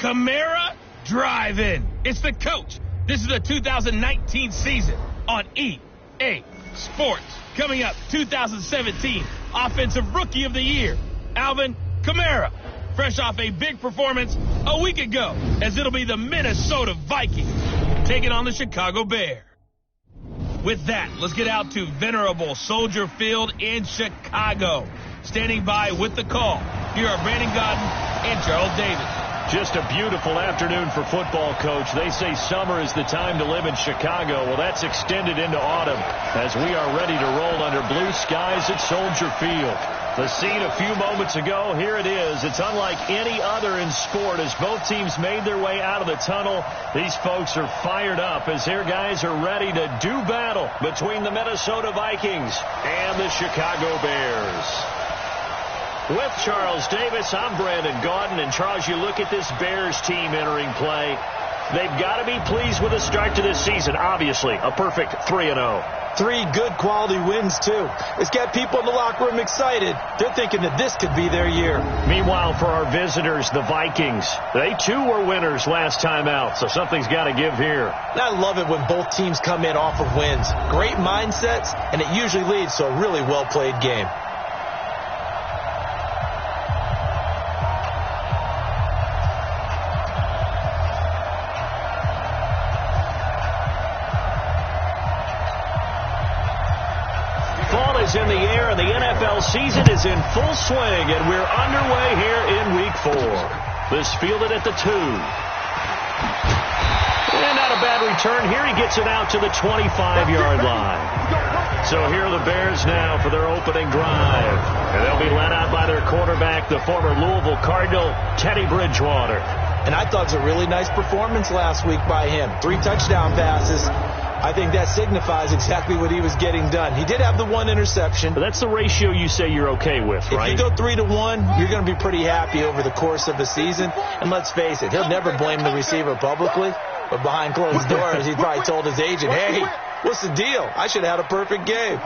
Camara Drive-In. It's the coach. This is the 2019 season on EA Sports. Coming up, 2017 Offensive Rookie of the Year, Alvin Kamara. Fresh off a big performance a week ago, as it'll be the Minnesota Vikings taking on the Chicago Bears. With that, let's get out to venerable Soldier Field in Chicago. Standing by with the call, here are Brandon Godden and Charles Davis. Just a beautiful afternoon for football, Coach. They say summer is the time to live in Chicago. Well, that's extended into autumn as we are ready to roll under blue skies at Soldier Field. The scene a few moments ago, here it is. It's unlike any other in sport as both teams made their way out of the tunnel. These folks are fired up as their guys are ready to do battle between the Minnesota Vikings and the Chicago Bears. With Charles Davis, I'm Brandon Gaudin. And Charles, you look at this Bears team entering play. They've got to be pleased with the start to this season. Obviously, a perfect 3-0. 3 good quality wins, too. It's got people in the locker room excited. They're thinking that this could be their year. Meanwhile, for our visitors, the Vikings, they too were winners last time out, so something's got to give here. And I love it when both teams come in off of wins. Great mindsets, and it usually leads to a really well-played game. In the air, and the NFL season is in full swing, and we're underway here in Week 4. This fielded at the 2. And not a bad return here. He gets it out to the 25-yard line. So here are the Bears now for their opening drive. And they'll be led out by their quarterback, the former Louisville Cardinal, Teddy Bridgewater. And I thought it was a really nice performance last week by him. 3 touchdown passes. I think that signifies exactly what he was getting done. He did have the 1 interception. But that's the ratio you say you're okay with, right? If you go 3-1, you're going to be pretty happy over the course of the season. And let's face it, he'll never blame the receiver publicly. But behind closed doors, he probably told his agent, hey, what's the deal? I should have had a perfect game.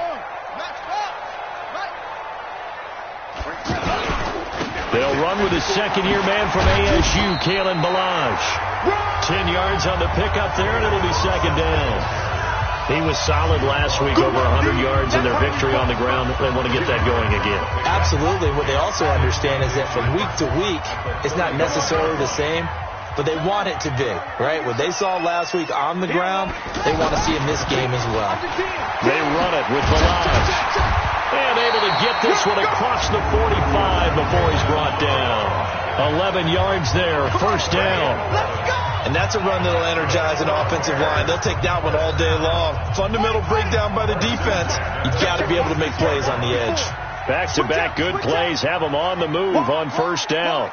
They'll run with a second-year man from ASU, Kalen Ballage. 10 yards on the pickup there, and it'll be second down. He was solid last week, over 100 yards in their victory on the ground. They want to get that going again. Absolutely. What they also understand is that from week to week, it's not necessarily the same, but they want it to be, right? What they saw last week on the ground, they want to see in this game as well. They run it with Ballage. And able to get this one across the 45 before he's brought down. 11 yards there, first down. And that's a run that'll energize an offensive line. They'll take that one all day long. Fundamental breakdown by the defense. You've got to be able to make plays on the edge. Back-to-back good plays have them on the move on first down.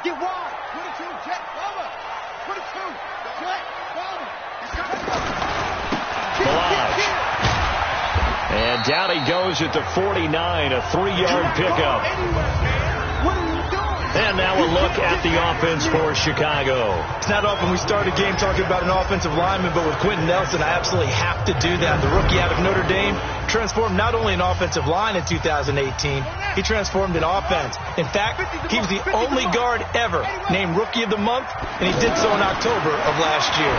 And down he goes at the 49, a 3-yard pickup. And now a look at the offense for Chicago. It's not often we start a game talking about an offensive lineman, but with Quentin Nelson, I absolutely have to do that. The rookie out of Notre Dame transformed not only an offensive line in 2018, he transformed an offense. In fact, he was the only guard ever named Rookie of the Month, and he did so in October of last year.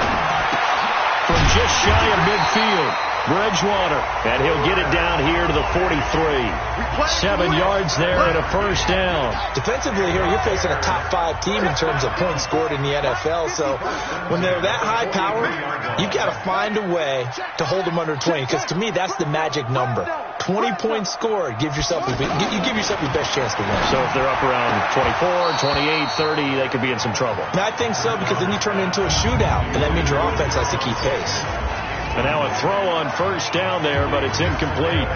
From just shy of midfield, Bridgewater, and he'll get it down here to the 43. 7 yards there and a first down. Defensively here, you're facing a top 5 team in terms of points scored in the NFL. So when they're that high power, you've got to find a way to hold them under 20. Because to me, that's the magic number. 20 points scored gives yourself you give yourself your best chance to win. So if they're up around 24, 28, 30, they could be in some trouble. And I think so, because then you turn it into a shootout, and that means your offense has to keep pace. And now a throw on first down there, but it's incomplete.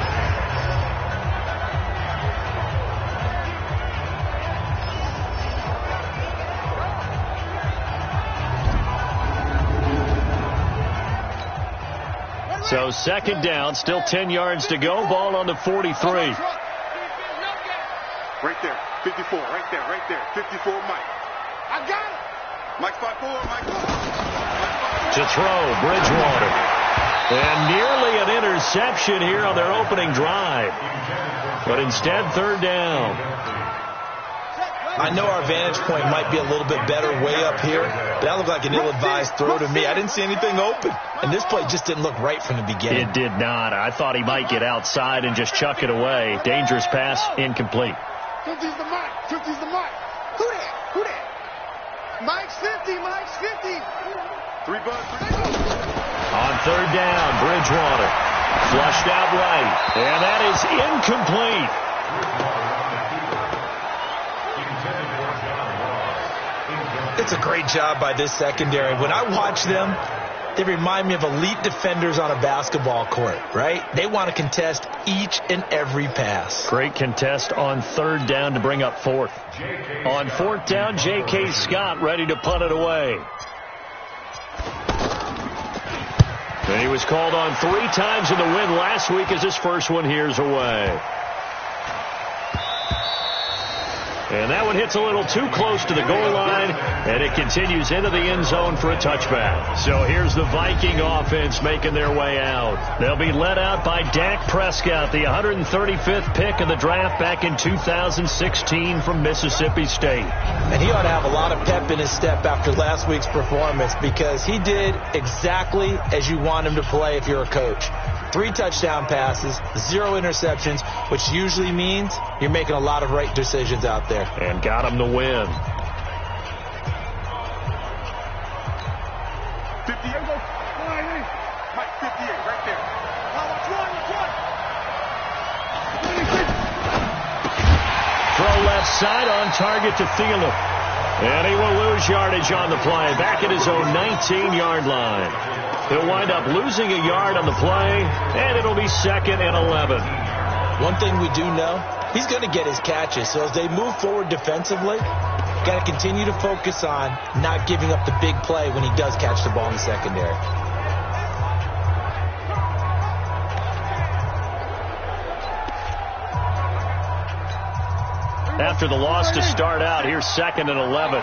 So second down, still 10 yards to go. Ball on the 43. Right there, 54, right there, 54, Mike. I got it. Mike 5-4, Mike 4. To throw, Bridgewater. And nearly an interception here on their opening drive. But instead, third down. I know our vantage point might be a little bit better way up here, but that looked like an ill-advised throw to me. I didn't see anything open, and this play just didn't look right from the beginning. It did not. I thought he might get outside and just chuck it away. Dangerous pass, incomplete. 50's the mic. 50's the mic. Who that? Who that? Mike's 50. Mike's 50. 3 bucks. On third down, Bridgewater. Flushed out right. And that is incomplete. It's a great job by this secondary. When I watch them, they remind me of elite defenders on a basketball court, right? They want to contest each and every pass. Great contest on third down to bring up fourth. On fourth down, J.K. Scott ready to punt it away. And he was called on 3 times in the win last week as his first one here's away. And that one hits a little too close to the goal line, and it continues into the end zone for a touchback. So here's the Viking offense making their way out. They'll be led out by Dak Prescott, the 135th pick of the draft back in 2016 from Mississippi State. And he ought to have a lot of pep in his step after last week's performance, because he did exactly as you want him to play if you're a coach. 3 touchdown passes, 0 interceptions, which usually means you're making a lot of right decisions out there. And got him the win. 58. Mike 58, right there. Throw left side on target to Thielen. And he will lose yardage on the play. Back at his own 19-yard line. He'll wind up losing a yard on the play, and it'll be 2nd and 11. One thing we do know, he's going to get his catches. So as they move forward defensively, got to continue to focus on not giving up the big play when he does catch the ball in the secondary. After the loss to start out, here's 2nd and 11.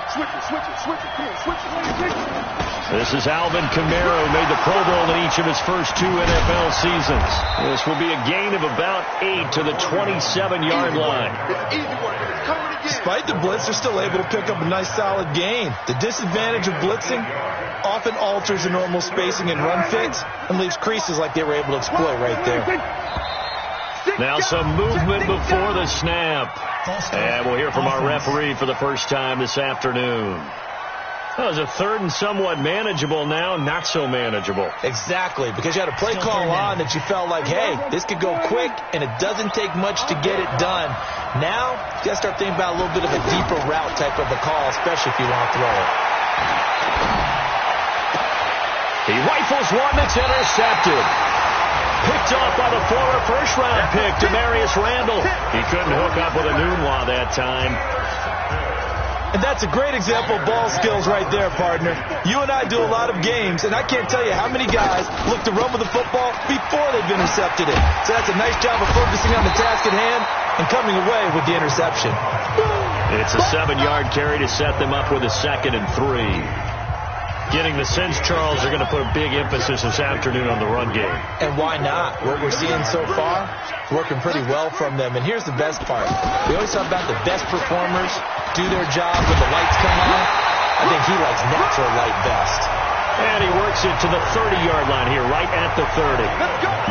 Switch it. Come on, switch it. This is Alvin Kamara, who made the Pro Bowl in each of his first 2 NFL seasons. This will be a gain of about 8 to the 27-yard line. Despite the blitz, they're still able to pick up a nice solid gain. The disadvantage of blitzing often alters the normal spacing and run fits and leaves creases like they were able to exploit right there. Now some movement before the snap. And we'll hear from our referee for the first time this afternoon. That was a 3rd and somewhat manageable, now not so manageable. Exactly, because you had a play call on that you felt like, hey, this could go quick, and it doesn't take much to get it done. Now, you got to start thinking about a little bit of a deeper route type of a call, especially if you want to throw it. He rifles one that's intercepted. Picked off by the former first-round pick, Demarius Randall. He couldn't hook up with a Nunwa that time. And that's a great example of ball skills right there, partner. You and I do a lot of games, and I can't tell you how many guys look to run with the football before they've intercepted it. So that's a nice job of focusing on the task at hand and coming away with the interception. It's a 7-yard carry to set them up with a 2nd and 3. Getting the sense, Charles, are going to put a big emphasis this afternoon on the run game. And why not? What we're seeing so far, working pretty well from them. And here's the best part. We always talk about the best performers do their job when the lights come on. I think he likes natural light best. And he works it to the 30-yard line here, right at the 30.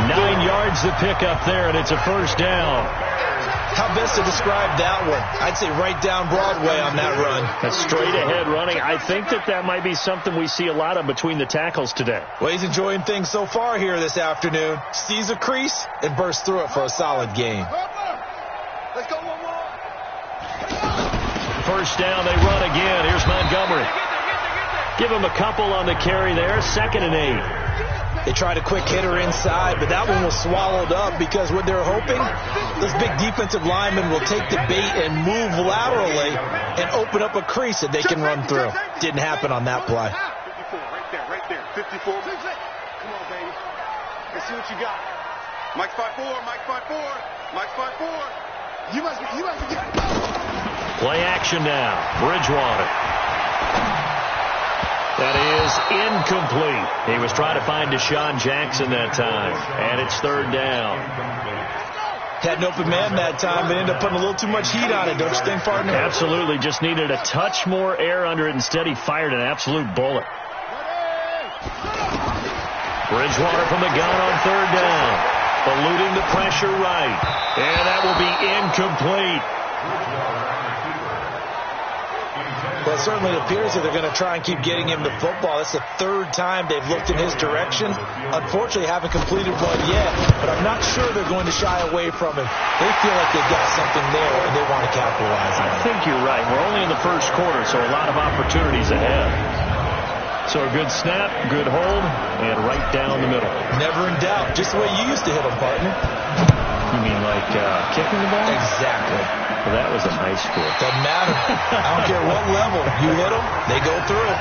9 yards to pick up there, and it's a first down. How best to describe that one? I'd say right down Broadway on that run. A straight-ahead running. I think that might be something we see a lot of between the tackles today. Well, he's enjoying things so far here this afternoon. Sees a crease and bursts through it for a solid gain. Let's go one more. First down, they run again. Here's Montgomery. Give him a couple on the carry there. 2nd and 8. They tried a quick hitter inside, but that one was swallowed up because what they're hoping, those big defensive linemen will take the bait and move laterally and open up a crease that they can run through. Didn't happen on that play. 54, right there. 54. Come on, baby. Let's see what you got. Mike 5-4. Mike 5-4. You must be getting Play action now. Bridgewater. That is incomplete. He was trying to find Deshaun Jackson that time. And it's 3rd down. Had an open man that time, but ended up putting a little too much heat on it. Don't you think, partner? Absolutely. Just needed a touch more air under it. Instead, he fired an absolute bullet. Bridgewater from the gun on third down. Eluding the pressure right. And that will be incomplete. Well, it certainly appears that they're going to try and keep getting him the football. It's the third time they've looked in his direction. Unfortunately, haven't completed one yet, but I'm not sure they're going to shy away from him. They feel like they've got something there, and they want to capitalize on it. I think you're right. We're only in the first quarter, so a lot of opportunities ahead. So a good snap, good hold, and right down the middle. Never in doubt. Just the way you used to hit them, partner. You mean like kicking the ball? Exactly. Well, that was a nice score. Doesn't matter. I don't care what level. You hit them, they go through.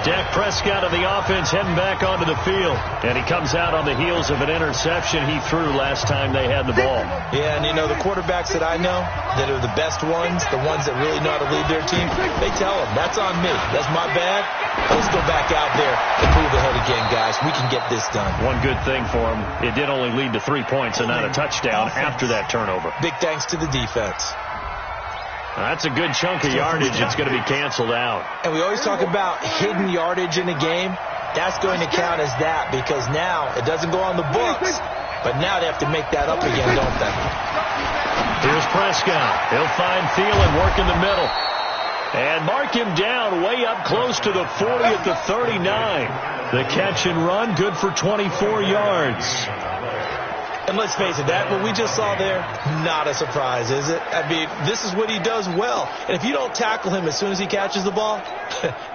Dak Prescott of the offense heading back onto the field. And he comes out on the heels of an interception he threw last time they had the ball. Yeah, and you know, the quarterbacks that I know that are the best ones, the ones that really know how to lead their team, they tell them, that's on me. That's my bad. Let's go back out there and move ahead again, guys. We can get this done. One good thing for him, it did only lead to 3 points and not a touchdown after that turnover. Big thanks to the defense. That's a good chunk of yardage. It's going to be canceled out. And we always talk about hidden yardage in a game. That's going to count as that because now it doesn't go on the books, but now they have to make that up again, don't they? Here's Prescott. He'll find Thielen, work in the middle. And mark him down way up close to the 40 at the 39. The catch and run, good for 24 yards. And let's face it, that what we just saw there, not a surprise, is it? I mean, this is what he does well. And if you don't tackle him as soon as he catches the ball,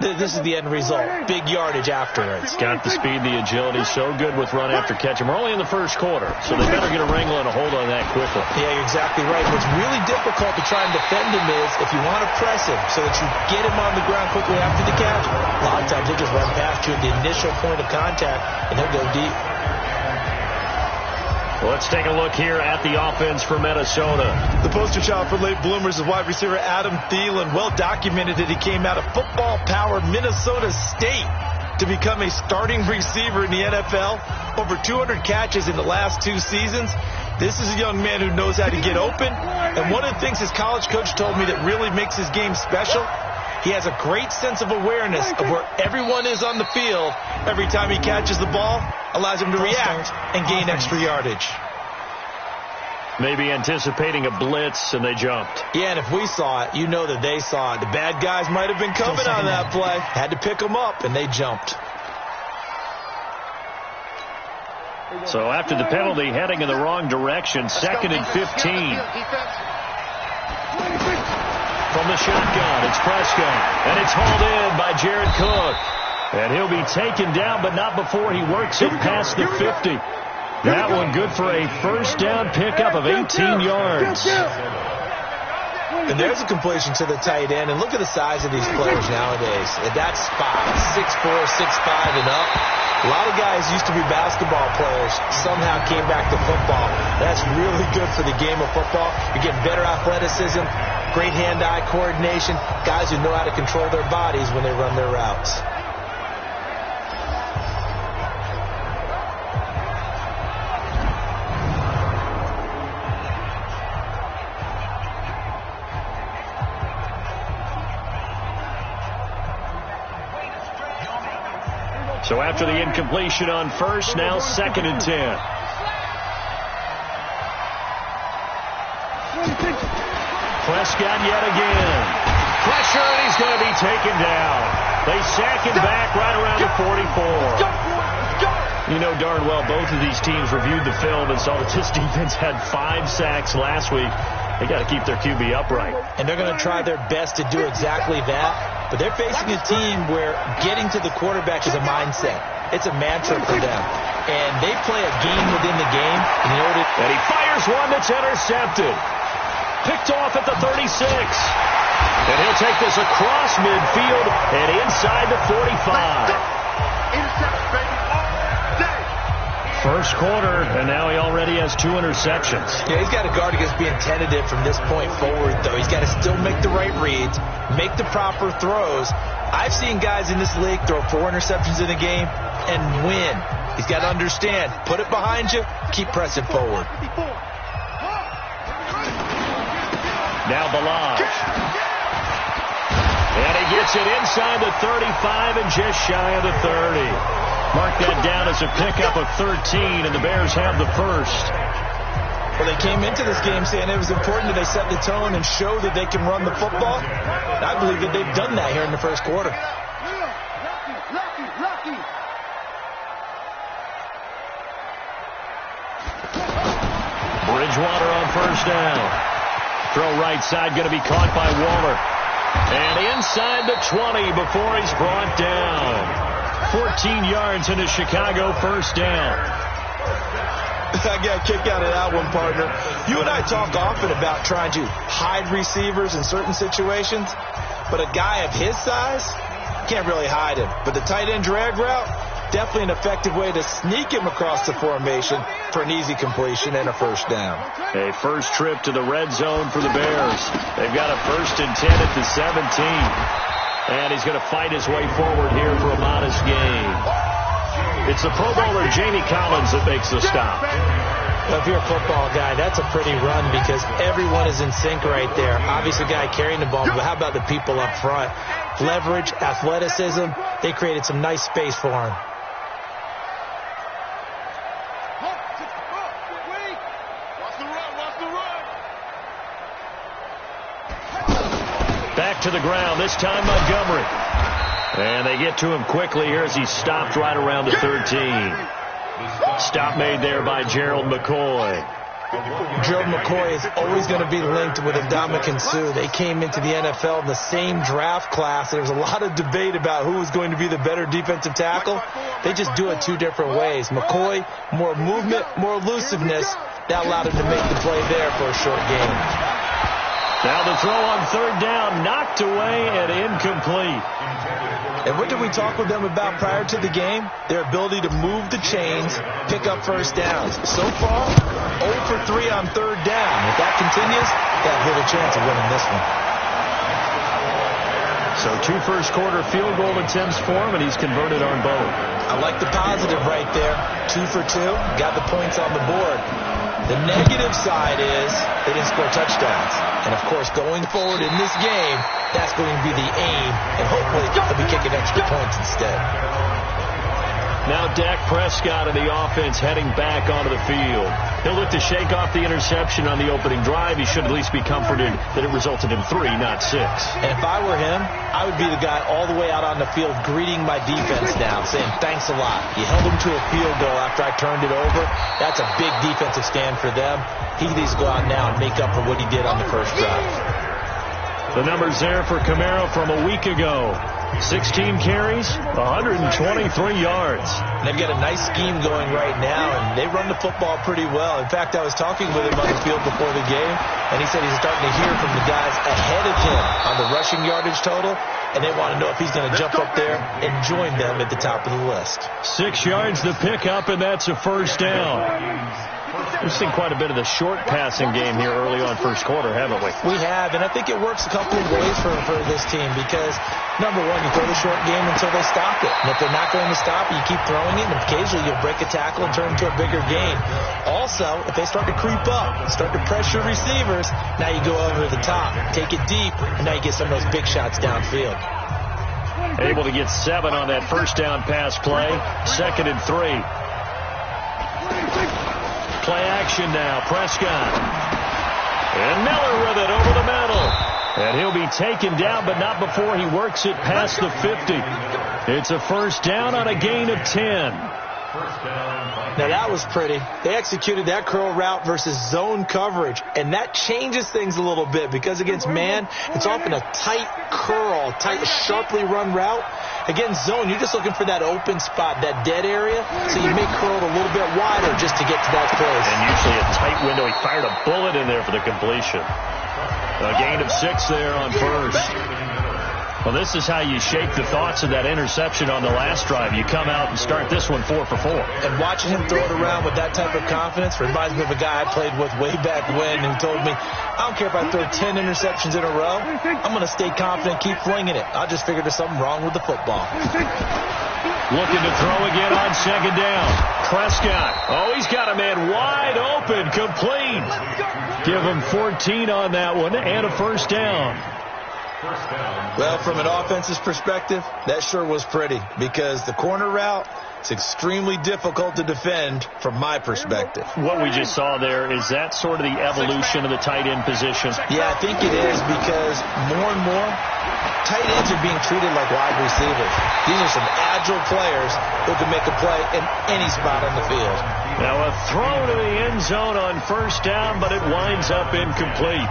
this is the end result. Big yardage afterwards. Got the speed, the agility, so good with run after catch. And we're only in the first quarter, so they better get a wrangle and a hold on that quickly. Yeah, you're exactly right. What's really difficult to try and defend him is if you want to press him so that you get him on the ground quickly after the catch, a lot of times he'll just run past you at the initial point of contact, and he'll go deep. Let's take a look here at the offense for Minnesota. The poster child for late bloomers is wide receiver Adam Thielen. Well documented that he came out of football-powered Minnesota State to become a starting receiver in the NFL. Over 200 catches in the last 2 seasons. This is a young man who knows how to get open. And one of the things his college coach told me that really makes his game special, he has a great sense of awareness of where everyone is on the field. Every time he catches the ball, allows him to react and gain extra yardage. Maybe anticipating a blitz, and they jumped. Yeah, and if we saw it, you know that they saw it. The bad guys might have been coming on that play. Had to pick them up, and they jumped. So after the penalty, heading in the wrong direction, 2nd and 15. From the shotgun, it's Prescott, and it's hauled in by Jared Cook. And he'll be taken down, but not before he works it past the 50. That one good for a first down pickup of 18 yards. And there's a completion to the tight end. And look at the size of these players nowadays. At that spot, 6'4", 6'5", and up. A lot of guys used to be basketball players, somehow came back to football. That's really good for the game of football. You're getting better athleticism, great hand-eye coordination, guys who know how to control their bodies when they run their routes. So after the incompletion on first, now 2nd and 10. Prescott yet again. Pressure, and he's going to be taken down. They sack him back right around the 44. You know darn well both of these teams reviewed the film and saw that this defense had 5 sacks last week. They got to keep their QB upright. And they're going to try their best to do exactly that. But they're facing a team where getting to the quarterback is a mindset. It's a mantra for them. And they play a game within the game. And, you know what and he fires one that's intercepted. Picked off at the 36. And he'll take this across midfield and inside the 45. Intercept, baby. First quarter, and now he already has 2 interceptions. Yeah, he's got to guard against being tentative from this point forward, though. He's got to still make the right reads, make the proper throws, I've seen guys in this league throw 4 interceptions in a game and win. He's got to understand, put it behind you, keep pressing forward. Now Balaj. And he gets it inside the 35 and just shy of the 30. Mark that down as a pickup of 13, and the Bears have the first. Well, they came into this game saying it was important that they set the tone and show that they can run the football. And I believe that they've done that here in the first quarter. Bridgewater on first down. Throw right side, going to be caught by Waller. And inside the 20 before he's brought down. 14 yards into Chicago, first down. I got a kick out of that one, partner. You and I talk often about trying to hide receivers in certain situations, but a guy of his size can't really hide him. But the tight end drag route, definitely an effective way to sneak him across the formation for an easy completion and a first down. A first trip to the red zone for the Bears. They've got a 1st and 10 at the 17. And he's going to fight his way forward here for a modest gain. It's the Pro Bowler Jamie Collins that makes the stop. Well, if you're a football guy, that's a pretty run because everyone is in sync right there. Obviously, the guy carrying the ball, but how about the people up front? Leverage, athleticism, they created some nice space for him. Back to the ground, this time Montgomery. And they get to him quickly here as he's stopped right around the 13. Stop made there by Gerald McCoy. Gerald McCoy is always going to be linked with Ndamukong Suh. They came into the NFL in the same draft class. There was a lot of debate about who was going to be the better defensive tackle. They just do it 2 different ways. McCoy, more movement, more elusiveness. That allowed him to make the play there for a short gain. Now the throw on 3rd down, knocked away and incomplete. And what did we talk with them about prior to the game? Their ability to move the chains, pick up first downs. So far, 0 for 3 on 3rd down. If that continues, they have little chance of winning this one. So 2 first-quarter field goal attempts for him, and he's converted on both. I like the positive right there. 2 for 2, got the points on the board. The negative side is they didn't score touchdowns. And, of course, going forward in this game, that's going to be the aim. And hopefully they'll be kicking extra points instead. Now Dak Prescott and the offense heading back onto the field. He'll look to shake off the interception on the opening drive. He should at least be comforted that it resulted in 3, not 6. And if I were him, I would be the guy all the way out on the field greeting my defense now, saying thanks a lot. You held them to a field goal after I turned it over. That's a big defensive stand for them. He needs to go out now and make up for what he did on the first drive. The numbers there for Camaro from a week ago. 16 carries, 123 yards. They've got a nice scheme going right now, and they run the football pretty well. In fact, I was talking with him on the field before the game, and he said he's starting to hear from the guys ahead of him on the rushing yardage total, and they want to know if he's going to jump up there and join them at the top of the list. 6 yards to pick up, and that's a first down. We've seen quite a bit of the short passing game here early on first quarter, haven't we? We have, and I think it works a couple of ways for this team because, number one, you throw the short game until they stop it. And if they're not going to stop it, you keep throwing it, and occasionally you'll break a tackle and turn into a bigger gain. Also, if they start to creep up, start to pressure receivers, now you go over the top, take it deep, and now you get some of those big shots downfield. Able to get 7 on that first down pass play. 2nd and 3. Play action now, Prescott. And Miller with it over the middle. And he'll be taken down, but not before he works it past the 50. It's a first down on a gain of 10. Now that was pretty. They executed that curl route versus zone coverage, and that changes things a little bit because against man, it's often a tight curl, tight, sharply run route. Against zone, you're just looking for that open spot, that dead area, so you may curl it a little bit wider just to get to that place. And usually a tight window. He fired a bullet in there for the completion. A gain of 6 there on first. Well, this is how you shape the thoughts of that interception on the last drive. You come out and start this one 4 for 4. And watching him throw it around with that type of confidence reminds me of a guy I played with way back when who told me, I don't care if I throw 10 interceptions in a row, I'm going to stay confident, keep flinging it. I just figured there's something wrong with the football. Looking to throw again on second down. Prescott. Oh, he's got a man wide open, complete. Give him 14 on that one and a first down. Well, from an offense's perspective, that sure was pretty because the corner route, it's extremely difficult to defend from my perspective. What we just saw there, is that sort of the evolution of the tight end position? Yeah, I think it is because more and more, tight ends are being treated like wide receivers. These are some agile players who can make a play in any spot on the field. Now a throw to the end zone on first down, but it winds up incomplete.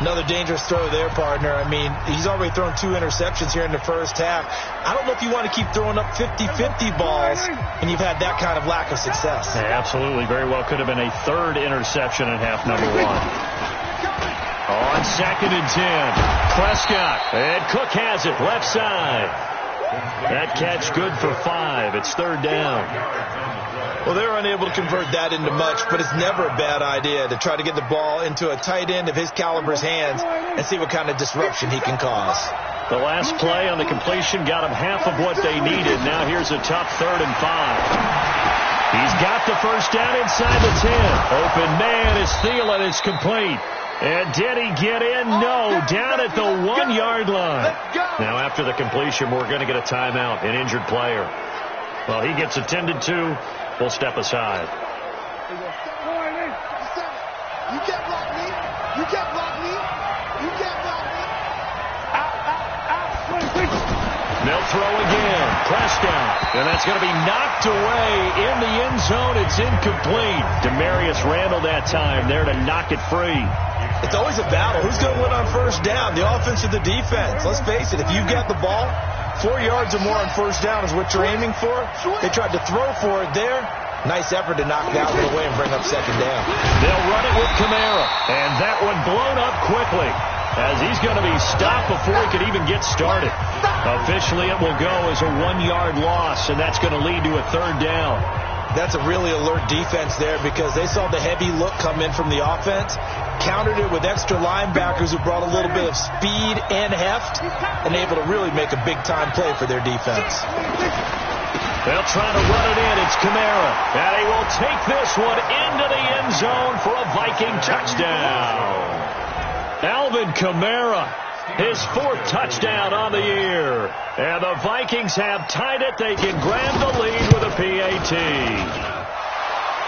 Another dangerous throw there, partner. I mean, he's already thrown 2 interceptions here in the first half. I don't know if you want to keep throwing up 50-50 balls when you've had that kind of lack of success. Yeah, absolutely. Very well could have been a third interception in half number 1. On second and 10, Prescott. And Cook has it, left side. That catch good for 5. It's third down. Well, they're unable to convert that into much, but it's never a bad idea to try to get the ball into a tight end of his caliber's hands and see what kind of disruption he can cause. The last play on the completion got him half of what they needed. Now here's a tough 3rd and 5. He's got the first down inside the 10. Open man is Thielen. It's complete. And did he get in? No. Down at the 1-yard line. Now after the completion, we're going to get a timeout, an injured player. Well, he gets attended to. We'll step aside. You can't block me. You can't block me. You can't block me. They'll throw again. Prescott. And that's going to be knocked away in the end zone. It's incomplete. Demarius Randall that time there to knock it free. It's always a battle. Who's going to win on first down? The offense or the defense? Let's face it. If you get the ball, 4 yards or more on first down is what you're aiming for. They tried to throw for it there. Nice effort to knock that one away and bring up second down. They'll run it with Kamara. And that one blown up quickly as he's going to be stopped before he could even get started. Officially, it will go as a 1-yard loss, and that's going to lead to a third down. That's a really alert defense there because they saw the heavy look come in from the offense, countered it with extra linebackers who brought a little bit of speed and heft, and able to really make a big-time play for their defense. They'll try to run it in. It's Kamara. And he will take this one into the end zone for a Viking touchdown. Alvin Kamara, his 4th touchdown on the year. And the Vikings have tied it. They can grab the lead with a PAT.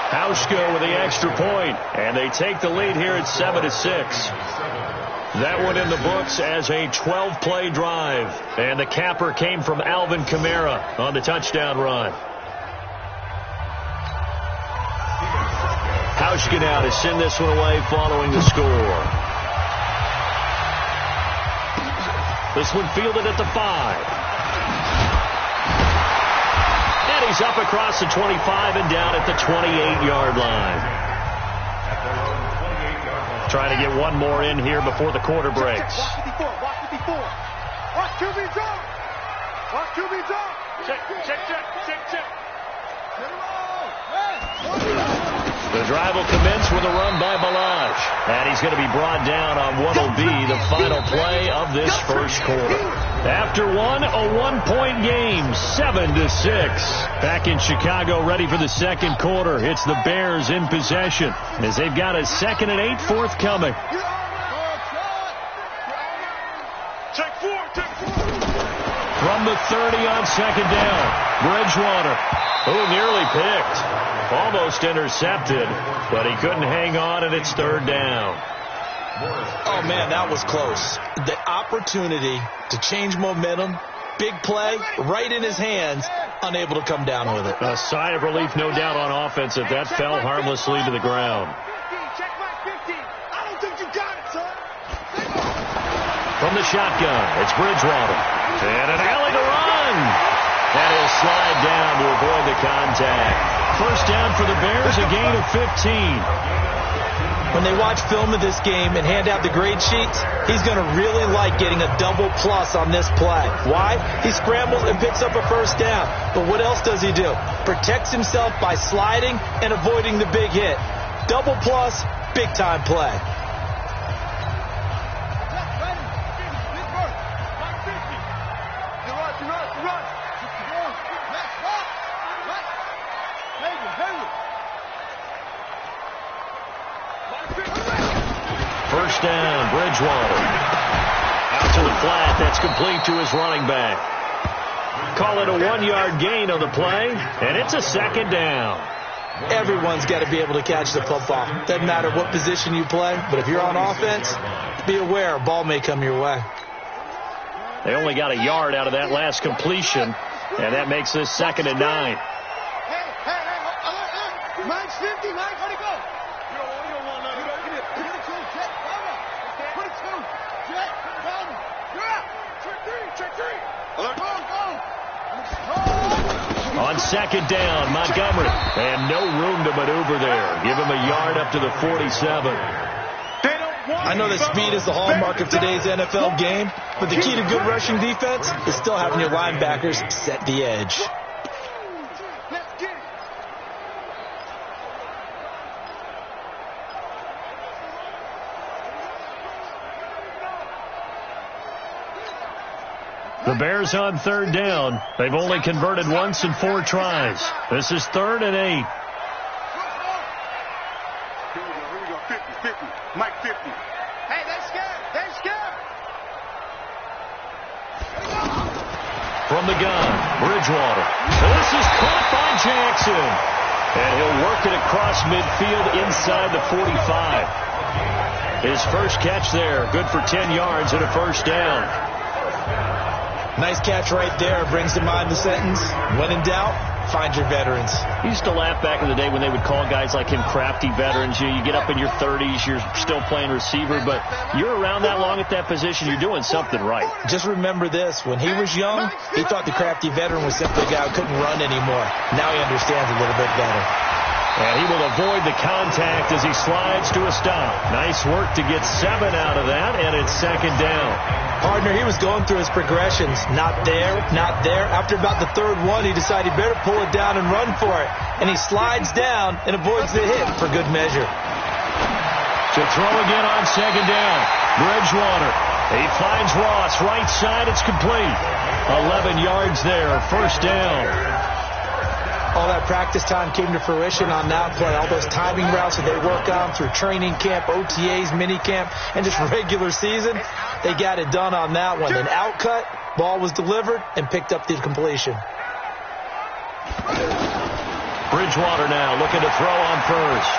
Hauschka with the extra point, and they take the lead here at 7-6. That one in the books as a 12-play drive, and the capper came from Alvin Kamara on the touchdown run. Hauschka now to send this one away following the score. This one fielded at the 5. And he's up across the 25 and down at the 28-yard line. Trying to get one more in here before the quarter breaks. Watch it before. Watch QB drop. Watch QB drop. Check. The drive will commence with a run by Balaj. And he's going to be brought down on what will be the final play of this first quarter. After one, a one-point game, 7-6. Back in Chicago, ready for the second quarter. It's the Bears in possession as they've got a 2nd and 8 forthcoming. Check four. From the 30 on second down, Bridgewater, who nearly picked. Almost intercepted, but he couldn't hang on, and it's third down. Oh, man, that was close. The opportunity to change momentum, big play, right in his hands, unable to come down with it. A sigh of relief, no doubt, on offense if that fell harmlessly to the ground. Check my 50. I don't think you got it, son. From the shotgun, it's Bridgewater. And an alley to run. And he'll slide down to avoid the contact. First down for the Bears, a gain of 15. When they watch film of this game and hand out the grade sheets, he's going to really like getting a double plus on this play. Why? He scrambles and picks up a first down. But what else does he do? Protects himself by sliding and avoiding the big hit. Double plus, big time play. First down, Bridgewater. Out to the flat. That's complete to his running back. Call it a 1-yard gain on the play, and it's a second down. Everyone's got to be able to catch the football. Doesn't matter what position you play, but if you're on offense, be aware a ball may come your way. They only got a yard out of that last completion, and that makes this 2nd and 9. Mike's 50, Mike, let it go. On 2nd down, Montgomery. And no room to maneuver there. Give him a yard up to the 47. I know that speed is the hallmark of today's NFL game, but the key to good rushing defense is still having your linebackers set the edge. The Bears on 3rd down. They've only converted once in 4 tries. This is 3rd and 8. Here we go. 50. Mike 50. Hey, they're scared. From the gun, Bridgewater. This is caught by Jackson. And he'll work it across midfield inside the 45. His first catch there, good for 10 yards and a first down. Nice catch right there. Brings to mind the sentence, when in doubt, find your veterans. I used to laugh back in the day when they would call guys like him crafty veterans. You get up in your 30s, you're still playing receiver, but you're around that long at that position, you're doing something right. Just remember this. When he was young, he thought the crafty veteran was simply a guy who couldn't run anymore. Now he understands a little bit better. And he will avoid the contact as he slides to a stop. Nice work to get 7 out of that, and it's 2nd down. Partner, he was going through his progressions. Not there, not there. After about the 3rd one, he decided he better pull it down and run for it. And he slides down and avoids the hit for good measure. To throw again on 2nd down. Bridgewater. He finds Ross. Right side, it's complete. 11 yards there. First down. All that practice time came to fruition on that play. All those timing routes that they work on through training camp, OTAs, mini camp, and just regular season, they got it done on that one. An outcut, ball was delivered, and picked up the completion. Bridgewater now looking to throw on first.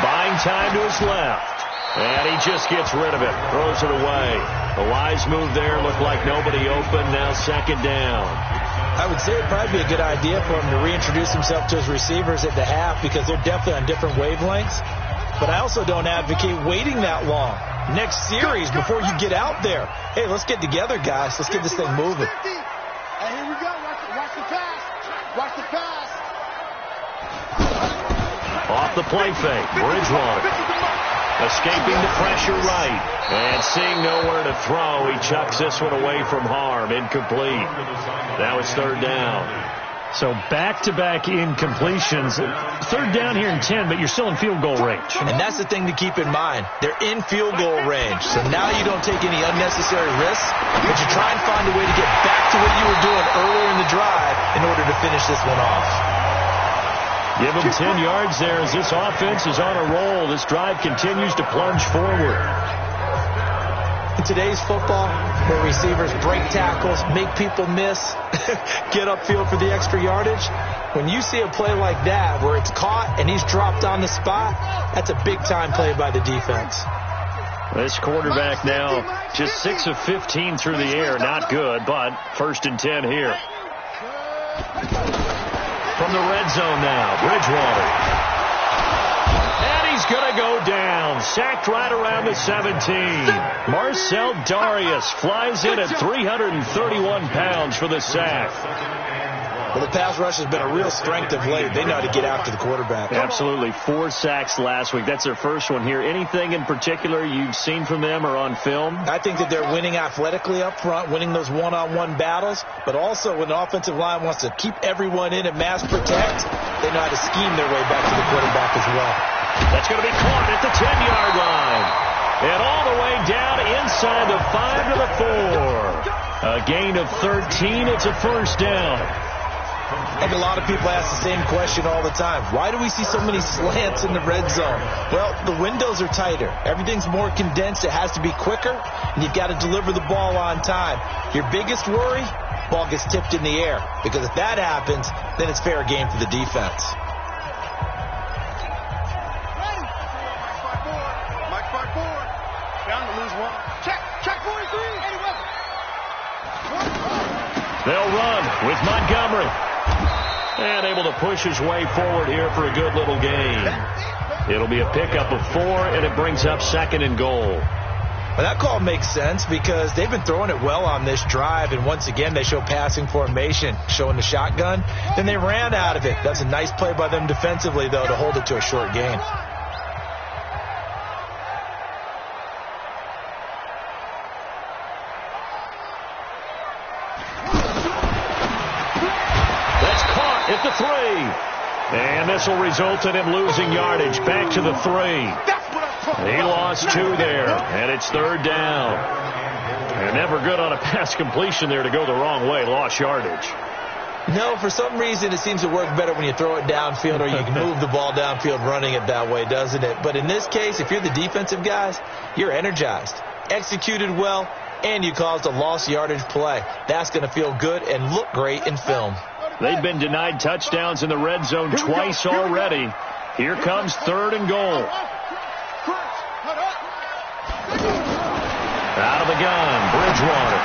Buying time to his left. And he just gets rid of it. Throws it away. The wise move there looked like nobody open. Now 2nd down. I would say it'd probably be a good idea for him to reintroduce himself to his receivers at the half because they're definitely on different wavelengths. But I also don't advocate waiting that long. Next series, before you get out there, hey, let's get together, guys. Let's get this thing moving. Hey, here we go. Watch the pass. Watch the pass. Off the play fake. Bridgewater. Escaping the pressure right. And seeing nowhere to throw, he chucks this one away from harm. Incomplete. Now it's 3rd down. So back-to-back incompletions. 3rd down here in 10, but you're still in field goal range. And that's the thing to keep in mind. They're in field goal range. So now you don't take any unnecessary risks, but you try and find a way to get back to what you were doing earlier in the drive in order to finish this one off. Give him 10 yards there as this offense is on a roll. This drive continues to plunge forward. In today's football, where receivers break tackles, make people miss, get upfield for the extra yardage, when you see a play like that where it's caught and he's dropped on the spot, that's a big-time play by the defense. This quarterback now just 6 of 15 through the air. Not good, but 1st and 10 here. From the red zone now, Bridgewater. And he's going to go down. Sacked right around the 17. Marcel Darius flies in at 331 pounds for the sack. Well, the pass rush has been a real strength of late. They know how to get after the quarterback. Absolutely. 4 sacks last week. That's their first one here. Anything in particular you've seen from them or on film? I think that they're winning athletically up front, winning those one-on-one battles, but also when the offensive line wants to keep everyone in and mass protect, they know how to scheme their way back to the quarterback as well. That's going to be caught at the 10-yard line. And all the way down inside the 5 to the 4. A gain of 13. It's a first down. I think a lot of people ask the same question all the time. Why do we see so many slants in the red zone? Well, the windows are tighter. Everything's more condensed. It has to be quicker, and you've got to deliver the ball on time. Your biggest worry, ball gets tipped in the air, because if that happens, then it's fair game for the defense. They'll run with Montgomery. And able to push his way forward here for a good little gain. It'll be a pickup of 4, and it brings up 2nd and goal. Well, that call makes sense because they've been throwing it well on this drive, and once again they show passing formation, showing the shotgun. Then they ran out of it. That's a nice play by them defensively, though, to hold it to a short gain. At the 3. And this will result in him losing yardage. Back to the 3. He lost 2 there. And it's 3rd down. And never good on a pass completion there to go the wrong way. Lost yardage. No, for some reason it seems to work better when you throw it downfield or you can move the ball downfield running it that way, doesn't it? But in this case, if you're the defensive guys, you're energized. Executed well, and you caused a lost yardage play. That's going to feel good and look great in film. They've been denied touchdowns in the red zone twice already. Here comes 3rd and goal. Out of the gun, Bridgewater.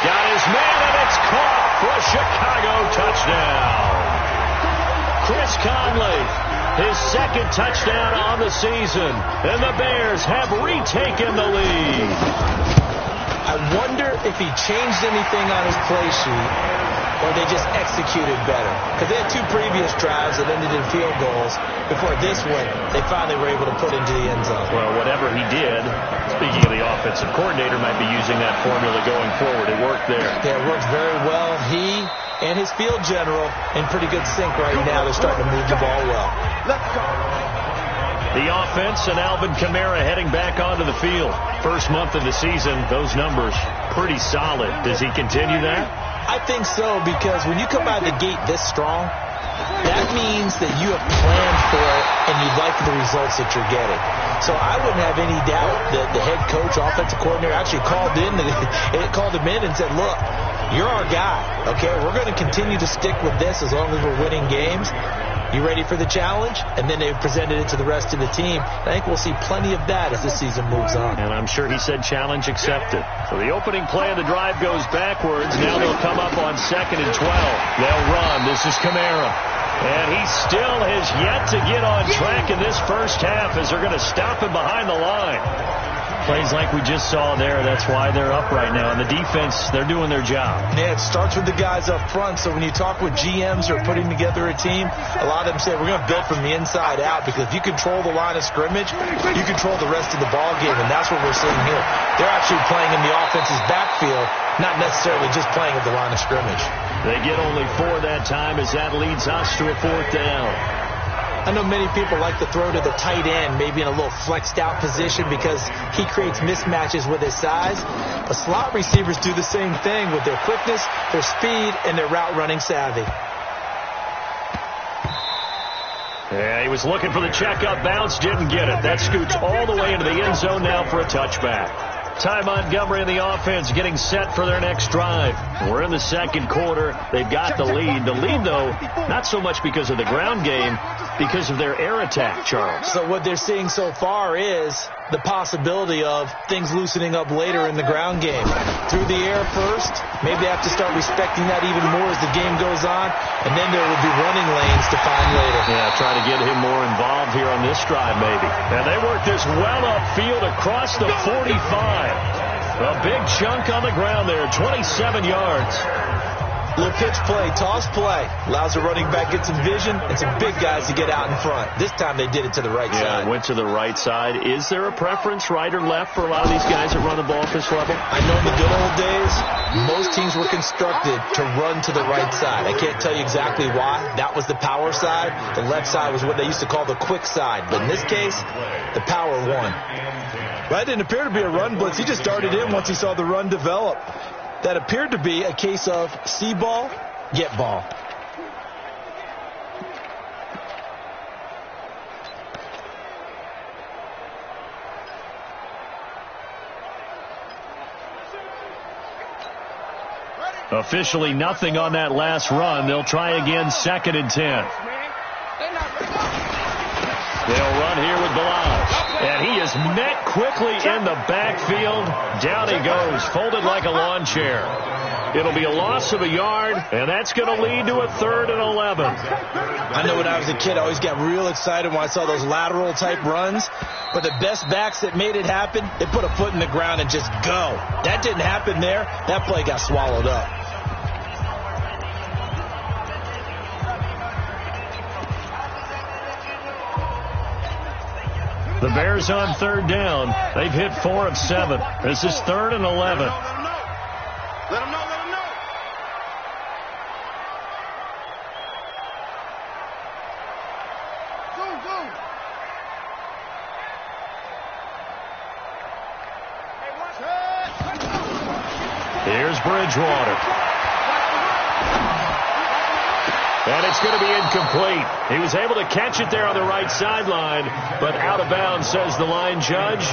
Got his man, and it's caught for a Chicago touchdown. Chris Conley, his 2nd touchdown on the season, and the Bears have retaken the lead. I wonder if he changed anything on his play sheet, or they just executed better. Because they had 2 previous drives that ended in field goals. Before this one, they finally were able to put into the end zone. Well, whatever he did, speaking of the offensive coordinator, might be using that formula going forward. It worked there. Yeah, it works very well. He and his field general in pretty good sync right now. They're starting to move the ball well. The offense and Alvin Kamara heading back onto the field. First month of the season, those numbers pretty solid. Does he continue that? I think so, because when you come out of the gate this strong, that means that you have planned for it and you like the results that you're getting. So I wouldn't have any doubt that the head coach, offensive coordinator actually called him in and said, look, you're our guy, okay? We're going to continue to stick with this as long as we're winning games. You ready for the challenge? And then they presented it to the rest of the team. I think we'll see plenty of that as the season moves on. And I'm sure he said challenge accepted. So the opening play of the drive goes backwards. Now they'll come up on 2nd and 12. They'll run. This is Kamara. And he still has yet to get on track in this first half as they're going to stop him behind the line. Plays like we just saw there. That's why they're up right now. And the defense, they're doing their job. Yeah, it starts with the guys up front. So when you talk with GMs who are putting together a team, a lot of them say we're going to build from the inside out, because if you control the line of scrimmage, you control the rest of the ball game, and that's what we're seeing here. They're actually playing in the offense's backfield, not necessarily just playing at the line of scrimmage. They get only 4 that time as that leads us to a 4th down. I know many people like to throw to the tight end, maybe in a little flexed out position because he creates mismatches with his size. But slot receivers do the same thing with their quickness, their speed, and their route running savvy. Yeah, he was looking for the checkup bounce, didn't get it. That scoots all the way into the end zone now for a touchback. Ty Montgomery and the offense getting set for their next drive. We're in the 2nd quarter. They've got the lead. The lead, though, not so much because of the ground game, because of their air attack, Charles. So what they're seeing so far is the possibility of things loosening up later in the ground game. Through the air first, maybe they have to start respecting that even more as the game goes on, and then there will be running lanes to find later. Yeah, try to get him more involved here on this drive, maybe. And they work this well upfield across the 45. A big chunk on the ground there, 27 yards. Little pitch play, toss play. Allows the running back to get some vision and some big guys to get out in front. This time they did it to the right side. Went to the right side. Is there a preference, right or left, for a lot of these guys that run the ball at this level? I know in the good old days, most teams were constructed to run to the right side. I can't tell you exactly why. That was the power side. The left side was what they used to call the quick side. But in this case, the power won. That didn't appear to be a run blitz. He just darted in once he saw the run develop. That appeared to be a case of see ball, get ball. Officially nothing on that last run. They'll try again, 2nd and 10. They'll run here with Balazs. And he is met quickly in the backfield. Down he goes, folded like a lawn chair. It'll be a loss of a yard, and that's going to lead to a 3rd and 11. I know when I was a kid, I always got real excited when I saw those lateral-type runs. But the best backs that made it happen, they put a foot in the ground and just go. That didn't happen there. That play got swallowed up. The Bears on 3rd down. They've hit 4 of 7. This is 3rd and 11. Let him know. Here's Bridgewater. And it's going to be incomplete. He was able to catch it there on the right sideline, but out of bounds, says the line judge.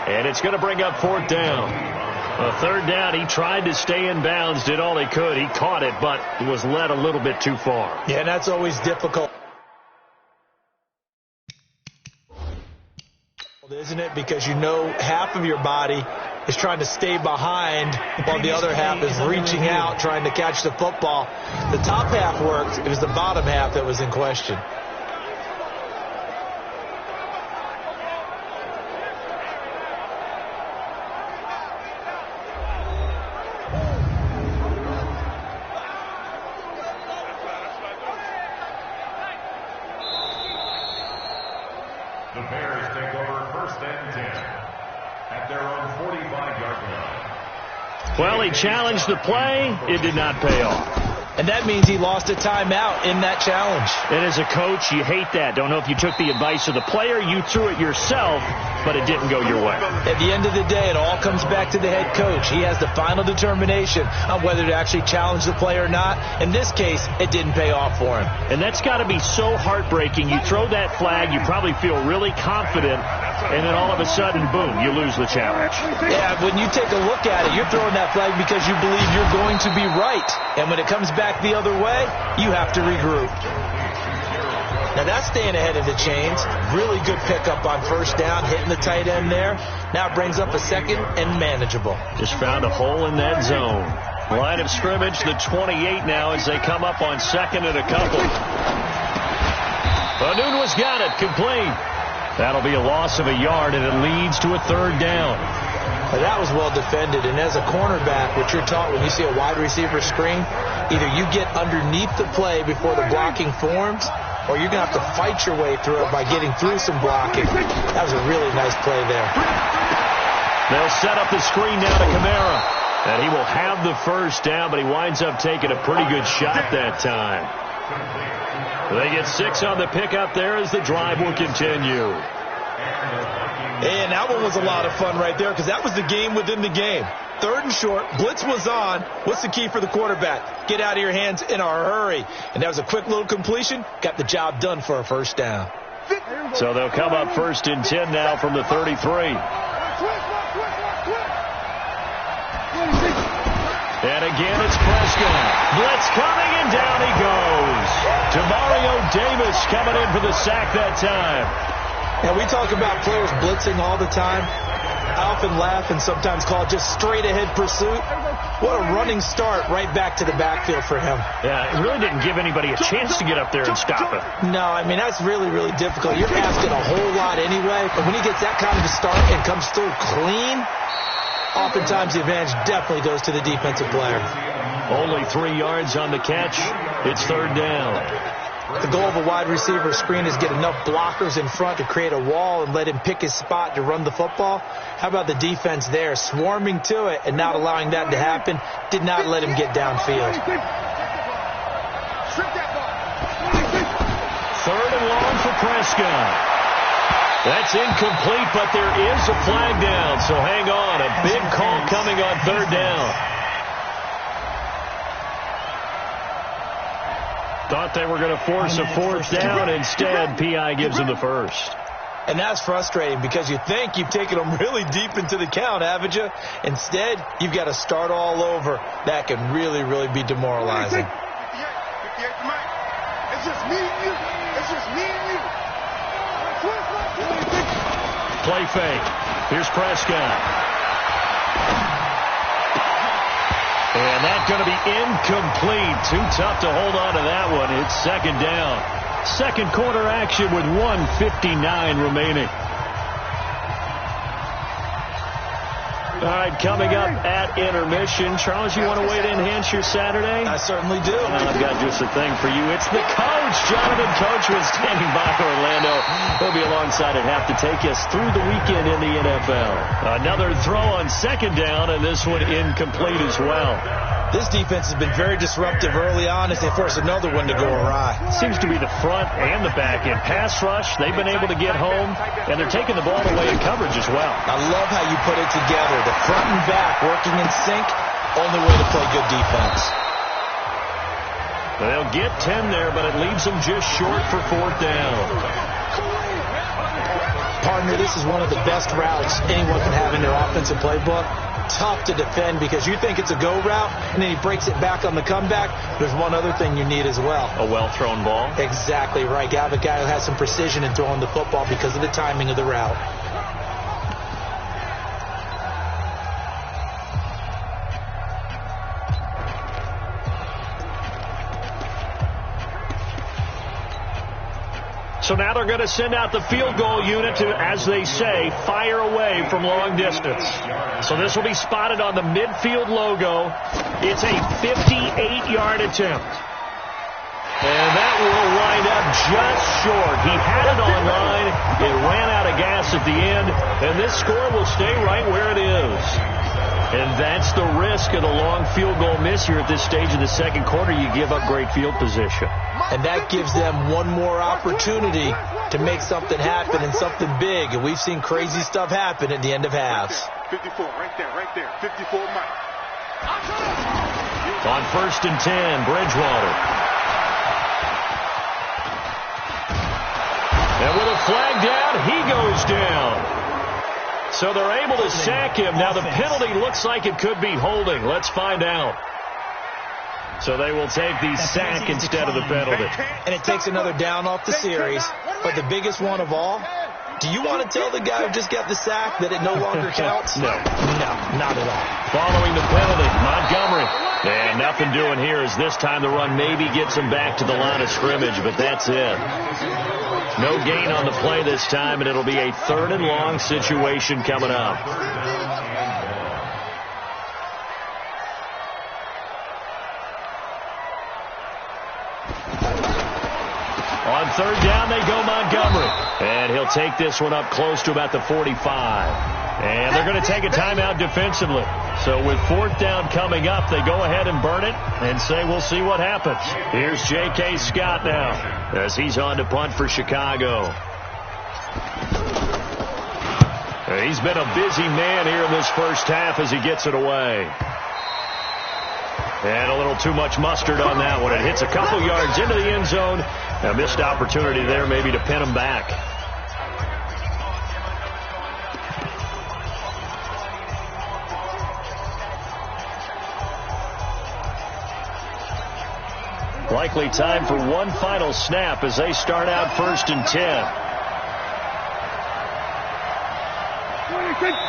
And it's going to bring up 4th down. A 3rd down, he tried to stay in bounds, did all he could. He caught it, but was led a little bit too far. Yeah, that's always difficult, isn't it? Because you know half of your body is trying to stay behind while the other half is reaching out, trying to catch the football. The top half worked. It was the bottom half that was in question. The Bears take over 1st and 10 at their own 45-yard line. Well, he challenged the play. It did not pay off. And that means he lost a timeout in that challenge. And as a coach, you hate that. Don't know if you took the advice of the player, you threw it yourself, but it didn't go your way. At the end of the day, it all comes back to the head coach. He has the final determination on whether to actually challenge the play or not. In this case, it didn't pay off for him. And that's got to be so heartbreaking. You throw that flag, you probably feel really confident, and then all of a sudden, boom, you lose the challenge. Yeah, when you take a look at it, you're throwing that flag because you believe you're going to be right. And when it comes back the other way, you have to regroup. Now that's staying ahead of the chains. Really good pickup on 1st down, hitting the tight end there. Now it brings up a 2nd and manageable. Just found a hole in that zone. Line of scrimmage, the 28 now as they come up on 2nd and a couple. Anunwa's got it, complete. That'll be a loss of a yard, and it leads to a 3rd down. Well, that was well defended, and as a cornerback, what you're taught when you see a wide receiver screen, either you get underneath the play before the blocking forms, or you're going to have to fight your way through it by getting through some blocking. That was a really nice play there. They'll set up the screen now to Kamara, and he will have the 1st down, but he winds up taking a pretty good shot that time. They get 6 on the pickup there as the drive will continue. And that one was a lot of fun right there because that was the game within the game. 3rd and short, blitz was on. What's the key for the quarterback? Get out of your hands in a hurry. And that was a quick little completion. Got the job done for a 1st down. So they'll come up 1st and 10 now from the 33. And again, it's Prescott. Blitz coming, and down he goes. Mario Davis coming in for the sack that time. And we talk about players blitzing all the time. I often laugh and sometimes call it just straight-ahead pursuit. What a running start right back to the backfield for him. Yeah, it really didn't give anybody a chance to get up there and stop it. No, I mean, that's really, really difficult. You're asking a whole lot anyway, but when he gets that kind of a start and comes through clean, oftentimes the advantage definitely goes to the defensive player. Only 3 yards on the catch. It's third down. The goal of a wide receiver screen is get enough blockers in front to create a wall and let him pick his spot to run the football. How about the defense there, swarming to it and not allowing that to happen? Did not let him get downfield. Third and long for Prescott. That's incomplete, but there is a flag down, so hang on. A big call coming on third down. Thought they were going to force a fourth down. Instead, P.I. gives them the first. And that's frustrating because you think you've taken them really deep into the count, haven't you? Instead, you've got to start all over. That can really, really be demoralizing. 58 to Mike. It's just me and you. It's just me and you. Play fake. Here's Prescott. And that's going to be incomplete. Too tough to hold on to that one. It's second down. Second quarter action with 1:59 remaining. All right, coming up at intermission. Charles, you want to wait to enhance your Saturday? I certainly do. Well, I've got just a thing for you. It's the coach. Jonathan Coachman standing by Orlando. He'll be alongside at half to take us through the weekend in the NFL. Another throw on second down, and this one incomplete as well. This defense has been very disruptive early on as they force another one to go awry. Seems to be the front and the back end. Pass rush, they've been able to get home, and they're taking the ball away in coverage as well. I love how you put it together. The front and back working in sync, only way to play good defense. They'll get 10 there, but it leaves them just short for fourth down. Partner, this is one of the best routes anyone can have in their offensive playbook. Tough to defend because you think it's a go route, and then he breaks it back on the comeback. There's one other thing you need as well. A well-thrown ball? Exactly right. You have a guy who has some precision in throwing the football because of the timing of the route. So now they're going to send out the field goal unit to, as they say, fire away from long distance. So this will be spotted on the midfield logo. It's a 58-yard attempt. And that will wind up just short. He had it on line. It ran out of gas at the end. And this score will stay right where it is. And that's the risk of the long field goal miss here at this stage of the second quarter. You give up great field position. And that gives them one more opportunity to make something happen and something big. And we've seen crazy stuff happen at the end of halves. 54, right there. 54, Mike. On first and 10, Bridgewater. And with a flag down, he goes down. So they're able to sack him. Now the penalty looks like it could be holding. Let's find out. So they will take the sack instead of the penalty. And it takes another down off the series. But the biggest one of all, do you want to tell the guy who just got the sack that it no longer counts? No. No, not at all. Following the penalty, Montgomery. And nothing doing here as this time the run maybe gets him back to the line of scrimmage, but that's it. No gain on the play this time, and it'll be a third and long situation coming up. On third down, they go Montgomery. And he'll take this one up close to about the 45. And they're going to take a timeout defensively. So with fourth down coming up, they go ahead and burn it and say we'll see what happens. Here's J.K. Scott now as he's on to punt for Chicago. He's been a busy man here in this first half as he gets it away. And a little too much mustard on that one. It hits a couple yards into the end zone. A missed opportunity there maybe to pin him back. Likely time for one final snap as they start out first and 10.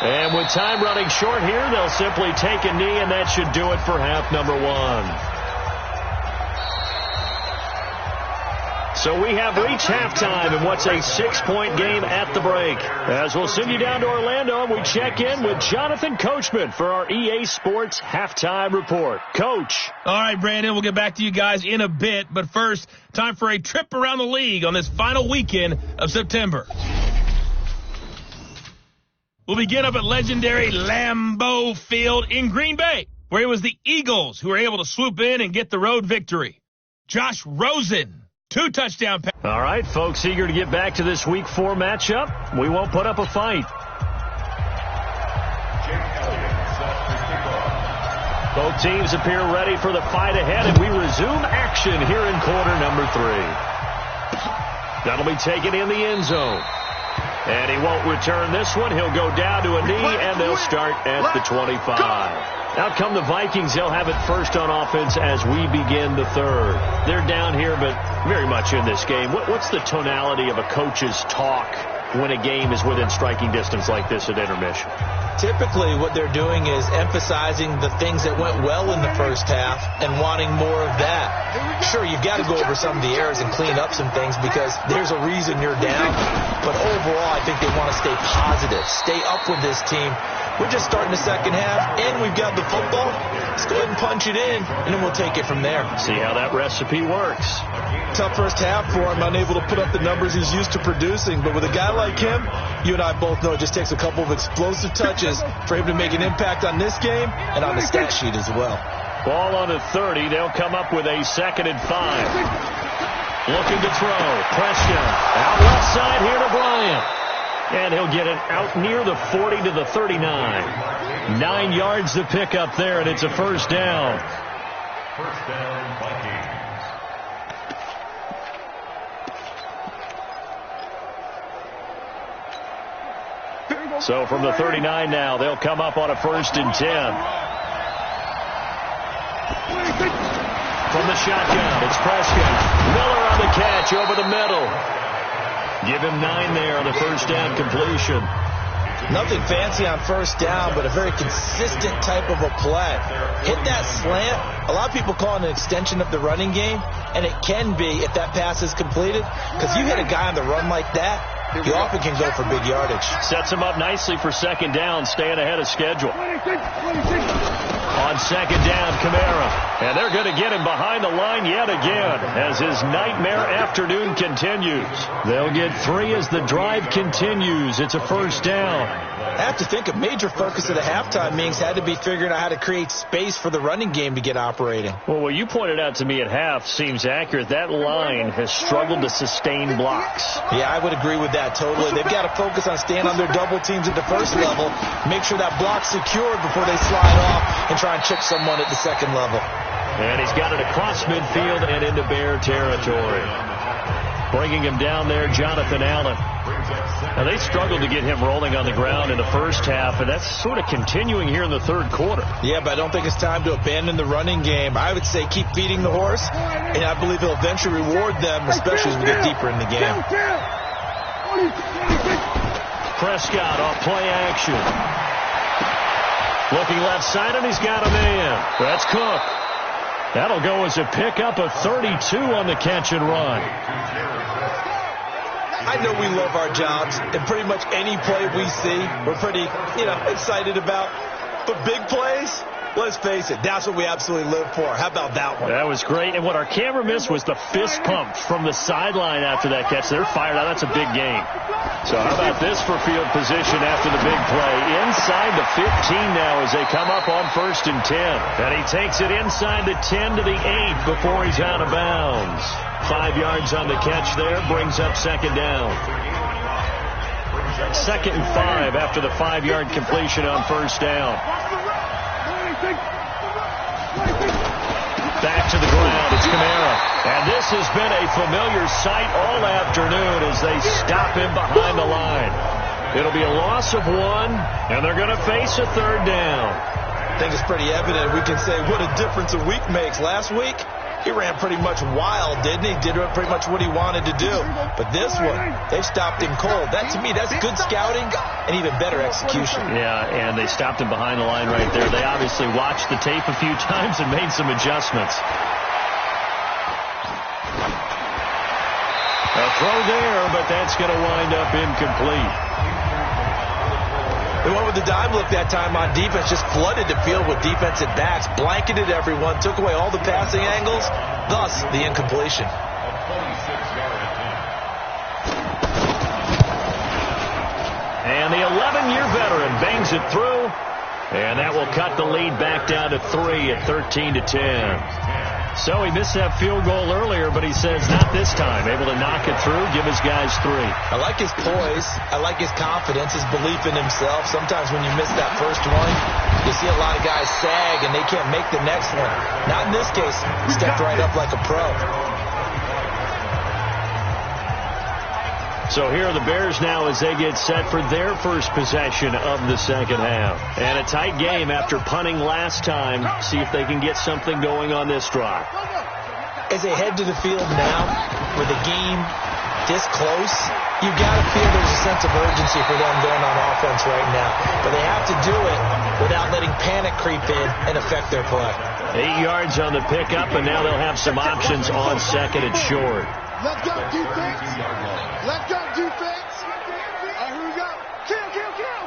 And with time running short here, they'll simply take a knee, and that should do it for half number one. So we have reached halftime in what's a 6-point game at the break. As we'll send you down to Orlando, and we check in with Jonathan Coachman for our EA Sports Halftime Report. Coach. All right, Brandon, we'll get back to you guys in a bit. But first, time for a trip around the league on this final weekend of September. We'll begin up at legendary Lambeau Field in Green Bay, where it was the Eagles who were able to swoop in and get the road victory. Josh Rosen, 2 touchdown passes. All right, folks, eager to get back to this Week 4 matchup. We won't put up a fight. Both teams appear ready for the fight ahead, and we resume action here in quarter number 3. That'll be taken in the end zone. And he won't return this one. He'll go down to a knee, and they'll start at the 25. Out come the Vikings. They'll have it first on offense as we begin the third. They're down here, but very much in this game. What's the tonality of a coach's talk when a game is within striking distance like this at intermission? Typically, what they're doing is emphasizing the things that went well in the first half and wanting more of that. Sure, you've got to go over some of the errors and clean up some things because there's a reason you're down. But overall, I think they want to stay positive, stay up with this team. We're just starting the second half, and we've got the football. Let's go ahead and punch it in, and then we'll take it from there. See how that recipe works. Tough first half for him, unable to put up the numbers he's used to producing. But with a guy like him, you and I both know it just takes a couple of explosive touches for him to make an impact on this game and on the stat sheet as well. Ball on the 30. They'll come up with a 2nd and 5. Looking to throw. Prescott out left side here to Bryant. And he'll get it out near the 40 to the 39. 9 yards to pick up there, and it's a first down. First down, Vikings. So from the 39 now, they'll come up on a 1st and 10. From the shotgun, it's Prescott. Miller on the catch over the middle. Give him 9 there on the first down completion. Nothing fancy on first down, but a very consistent type of a play. Hit that slant. A lot of people call it an extension of the running game, and it can be if that pass is completed, because you hit a guy on the run like that, you often can go for big yardage. Sets him up nicely for 2nd down, staying ahead of schedule. On 2nd down, Kamara. And they're going to get him behind the line yet again as his nightmare afternoon continues. They'll get 3 as the drive continues. It's a first down. I have to think a major focus of the halftime meetings had to be figuring out how to create space for the running game to get operating. Well, what you pointed out to me at half seems accurate. That line has struggled to sustain blocks. Yeah, I would agree with that totally. They've got to focus on staying on their double teams at the first level, make sure that block's secured before they slide off and try and chip someone at the second level. And he's got it across midfield and into Bear territory. Bringing him down there, Jonathan Allen. Now, they struggled to get him rolling on the ground in the first half, and that's sort of continuing here in the third quarter. Yeah, but I don't think it's time to abandon the running game. I would say keep feeding the horse, and I believe he'll eventually reward them, especially as we get deeper in the game. Prescott off play action. Looking left side, and he's got a man. That's Cook. That'll go as a pickup of 32 on the catch and run. I know we love our jobs, and pretty much any play we see, we're pretty, excited about. But big plays, let's face it, that's what we absolutely live for. How about that one? That was great. And what our camera missed was the fist pump from the sideline after that catch. They're fired out. That's a big game. So how about this for field position after the big play? Inside the 15 now as they come up on 1st and 10. And he takes it inside the 10 to the 8 before he's out of bounds. 5 yards on the catch there, brings up 2nd down. 2nd and 5 after the 5-yard completion on 1st down. Back to the ground, it's Kamara. And this has been a familiar sight all afternoon as they stop him behind the line. It'll be a loss of 1, and they're going to face a 3rd down. I think it's pretty evident. We can say what a difference a week makes. Last week, he ran pretty much wild, didn't he? Did pretty much what he wanted to do. But this one, they've stopped him cold. That, to me, that's good scouting and even better execution. Yeah, and they stopped him behind the line right there. They obviously watched the tape a few times and made some adjustments. throw there, but that's going to wind up incomplete. They went with the dime look that time on defense, just flooded the field with defensive backs, blanketed everyone, took away all the passing angles, thus the incompletion. And the 11-year veteran bangs it through, and that will cut the lead back down to 3 at 13-10. So he missed that field goal earlier, but he says not this time. Able to knock it through, give his guys 3. I like his poise. I like his confidence, his belief in himself. Sometimes when you miss that first one, you see a lot of guys sag and they can't make the next one. Not in this case. He stepped right up like a pro. So here are the Bears now as they get set for their first possession of the second half. And a tight game after punting last time. See if they can get something going on this drive. As they head to the field now, with the game this close, you've got to feel there's a sense of urgency for them going on offense right now. But they have to do it without letting panic creep in and affect their play. 8 yards on the pickup, and now they'll have some options on second and short. Let's go, defense. Let's go, defense. All right, here we go. Kill.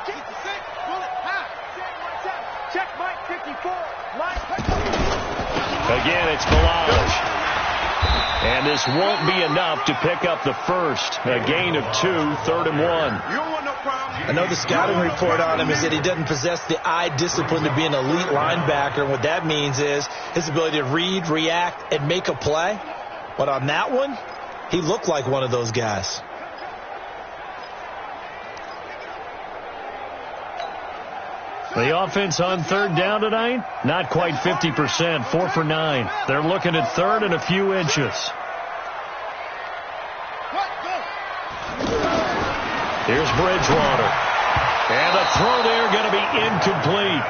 Keep the 6. Bullet. High. Check Mike 54. Line. Again, it's Balaj. And this won't be enough to pick up the first. A gain of 2, 3rd and 1. You don't want no problem. I know the scouting report on him is that he doesn't possess the eye discipline to be an elite linebacker. And what that means is his ability to read, react, and make a play. But on that one, he looked like one of those guys. The offense on 3rd down tonight, not quite 50%, 4 for 9. They're looking at 3rd and a few inches. Here's Bridgewater. And the throw there going to be incomplete.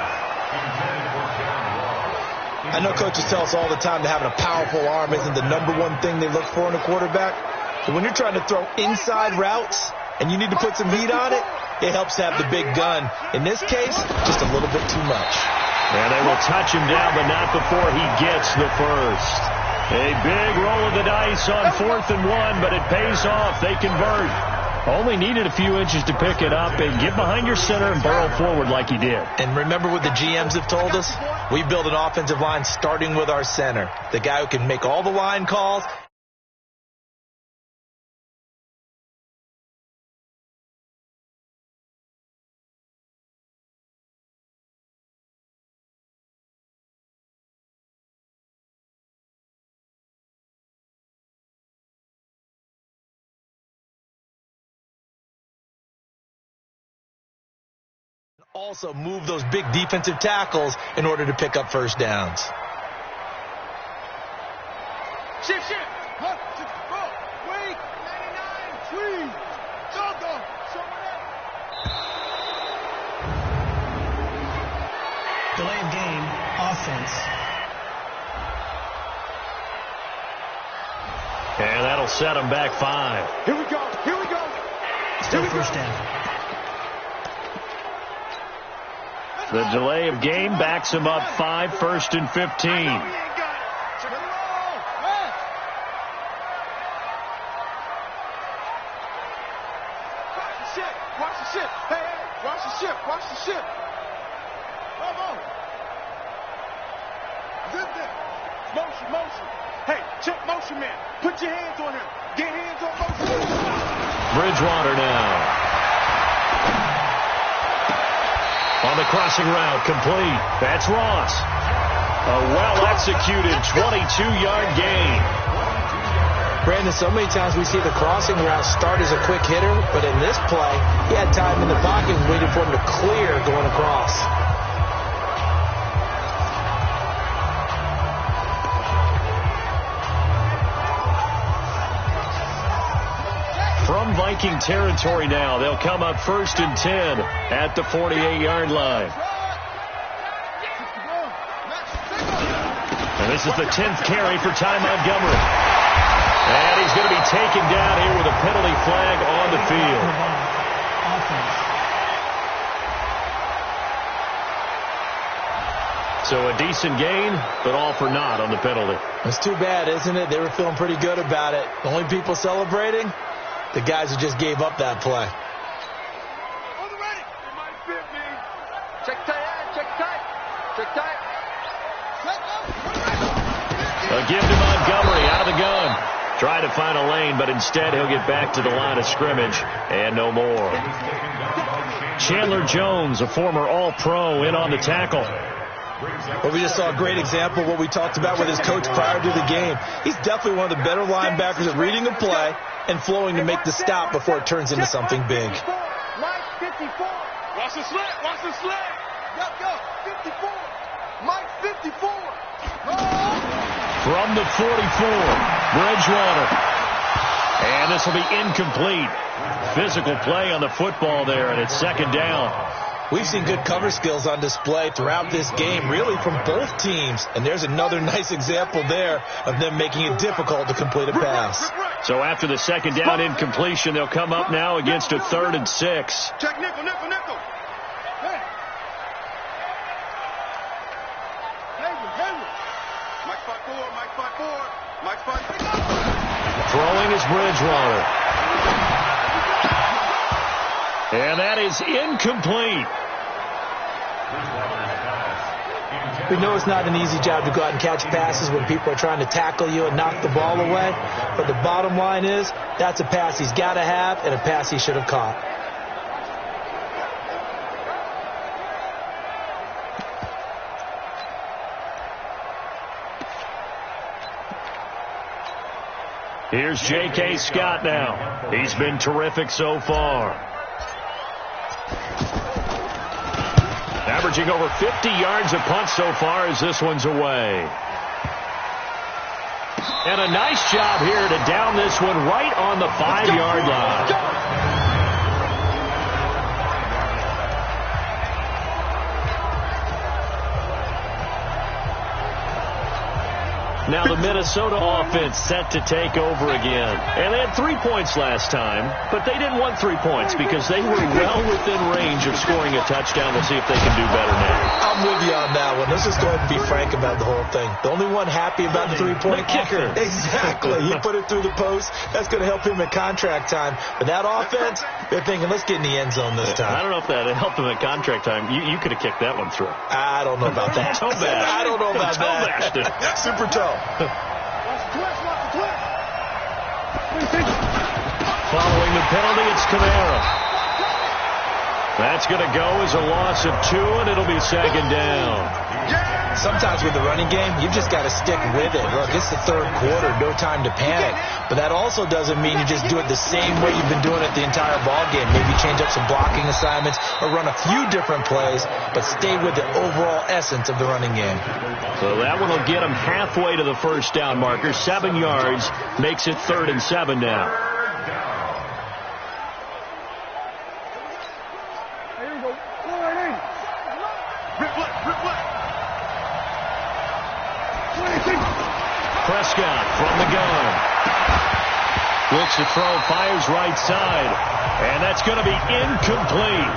I know coaches tell us all the time that having a powerful arm isn't the #1 thing they look for in a quarterback. But when you're trying to throw inside routes and you need to put some heat on it, it helps to have the big gun. In this case, just a little bit too much. And they will touch him down, but not before he gets the first. A big roll of the dice on 4th and 1, but it pays off. They convert. Only needed a few inches to pick it up and get behind your center and burrow forward like he did. And remember what the GMs have told us? We build an offensive line starting with our center, the guy who can make all the line calls. Also move those big defensive tackles in order to pick up first downs. Shift. Wait. 99. 3. Go. Delay of game, offense. And that'll set them back 5. Here we go. Still first down. The delay of game backs him up 5, 1st and 15. Watch the ship. Hey, watch the ship. Come on. Good there. Motion. Hey, check motion, man. Put your hands on him. Get hands on motion. Bridgewater now. On the crossing route, complete. That's Ross. A well-executed 22-yard gain. Brandon, so many times we see the crossing route start as a quick hitter, but in this play, he had time in the pocket and waited for him to clear going across. From Viking territory now, they'll come up 1st and 10 at the 48-yard line. And this is the 10th carry for Ty Montgomery. And he's going to be taken down here with a penalty flag on the field. So a decent gain, but all for naught on the penalty. It's too bad, isn't it? They were feeling pretty good about it. The only people celebrating, the guys who just gave up that play. Check tight, check tight, check tight. A give to Montgomery out of the gun. Try to find a lane, but instead he'll get back to the line of scrimmage and no more. Chandler Jones, a former All-Pro, in on the tackle. Well, we just saw a great example of what we talked about with his coach prior to the game. He's definitely one of the better linebackers at reading a play and flowing to make the stop before it turns into something big. Mike 54. Watch the slant, watch the slant. Go, 54. Mike 54. From the 44, Bridgewater. And this will be incomplete. Physical play on the football there, and it's second down. We've seen good cover skills on display throughout this game, really from both teams. And there's another nice example there of them making it difficult to complete a pass. So after the second down incompletion, they'll come up now against a 3rd and 6. Check nickel, nickel, nickel. Hey. Hayward. Mike 5-4, Mike 5-4, Mike 5-4. Throwing is Bridgewater. And that is incomplete. We know it's not an easy job to go out and catch passes when people are trying to tackle you and knock the ball away. But the bottom line is, that's a pass he's got to have and a pass he should have caught. Here's J.K. Scott now. He's been terrific so far. Averaging over 50 yards a punt so far as this one's away. And a nice job here to down this one right on the 5-yard line. Now the Minnesota offense set to take over again. And they had 3 points last time, but they didn't want 3 points because they were well within range of scoring a touchdown. We'll see if they can do better now. I'm with you on that one. Let's just go ahead and be frank about the whole thing. The only one happy about the 3-point kicker. Exactly. He put it through the post. That's going to help him at contract time. But that offense, they're thinking, let's get in the end zone this time. I don't know if that helped him at contract time. You could have kicked that one through. I don't know about that. Toe bash. I don't know about Toe that. bashed it. Super toe. Following the penalty, it's Kamara. That's going to go as a loss of 2, and it'll be second down. Sometimes with the running game, you've just got to stick with it. Look, it's the 3rd quarter, no time to panic. But that also doesn't mean you just do it the same way you've been doing it the entire ball game. Maybe change up some blocking assignments or run a few different plays, but stay with the overall essence of the running game. So that one will get them halfway to the first down marker. 7 yards makes it 3rd and 7 now. Prescott from the gun. Looks to throw, fires right side. And that's going to be incomplete.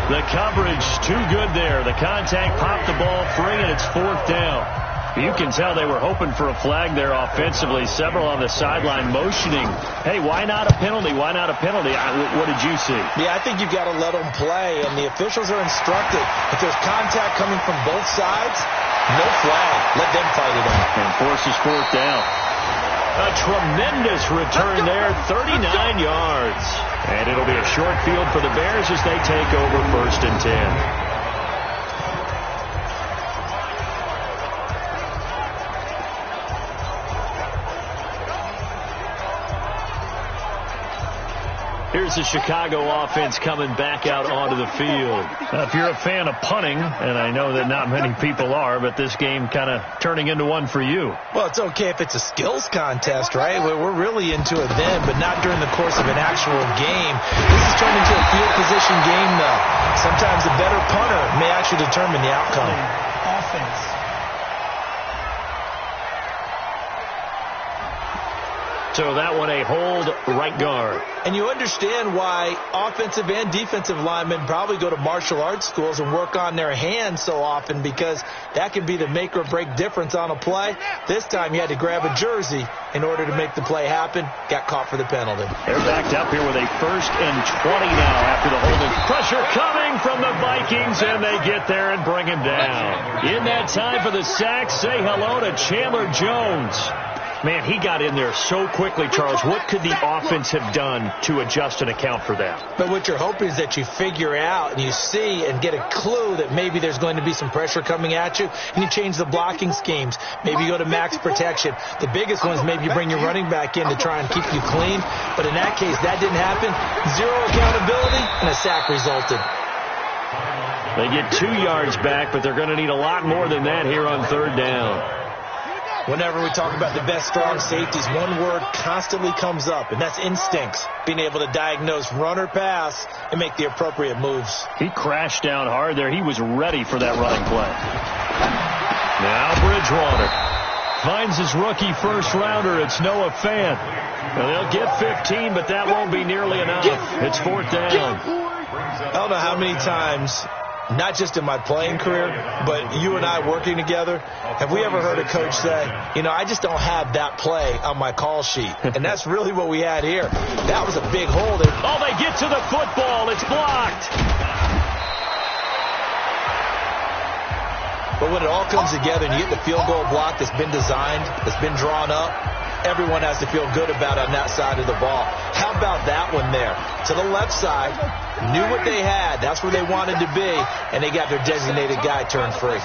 The coverage too good there. The contact popped the ball free, and it's 4th down. You can tell they were hoping for a flag there offensively. Several on the sideline motioning. Hey, why not a penalty? Why not a penalty? What did you see? Yeah, I think you've got to let them play, and the officials are instructed. If there's contact coming from both sides, no flag. Let them fight it out. And forces 4th down. A tremendous return there, 39 yards. And it'll be a short field for the Bears as they take over 1st and 10. Here's the Chicago offense coming back out onto the field. If you're a fan of punting, and I know that not many people are, but this game kind of turning into one for you. Well, it's okay if it's a skills contest, right? We're really into it then, but not during the course of an actual game. This is turned into a field position game, though. Sometimes a better punter may actually determine the outcome. Offense. So that one a hold right guard. And you understand why offensive and defensive linemen probably go to martial arts schools and work on their hands so often, because that can be the make or break difference on a play. This time you had to grab a jersey in order to make the play happen. Got caught for the penalty. They're backed up here with a 1st and 20 now after the holding. Pressure coming from the Vikings, and they get there and bring him down. In that time for the sack, say hello to Chandler Jones. Man, he got in there so quickly, Charles. What could the offense have done to adjust and account for that? But what you're hoping is that you figure out and you see and get a clue that maybe there's going to be some pressure coming at you, and you change the blocking schemes. Maybe you go to max protection. The biggest one is maybe you bring your running back in to try and keep you clean. But in that case, that didn't happen. Zero accountability, and a sack resulted. They get 2 yards back, but they're going to need a lot more than that here on 3rd down. Whenever we talk about the best strong safeties, one word constantly comes up, and that's instincts. Being able to diagnose run or pass and make the appropriate moves. He crashed down hard there. He was ready for that running play. Now Bridgewater finds his rookie first-rounder. It's Noah Fant. Now they'll get 15, but that won't be nearly enough. It's 4th down. I don't know how many times, not just in my playing career, but you and I working together, have we ever heard a coach say, you know, I just don't have that play on my call sheet. And that's really what we had here. That was a big hold. Oh, they get to the football. It's blocked. But when it all comes together and you get the field goal block that's been designed, that's been drawn up, everyone has to feel good about on that side of the ball. How about that one there? To the left side, knew what they had. That's where they wanted to be, and they got their designated guy turned free.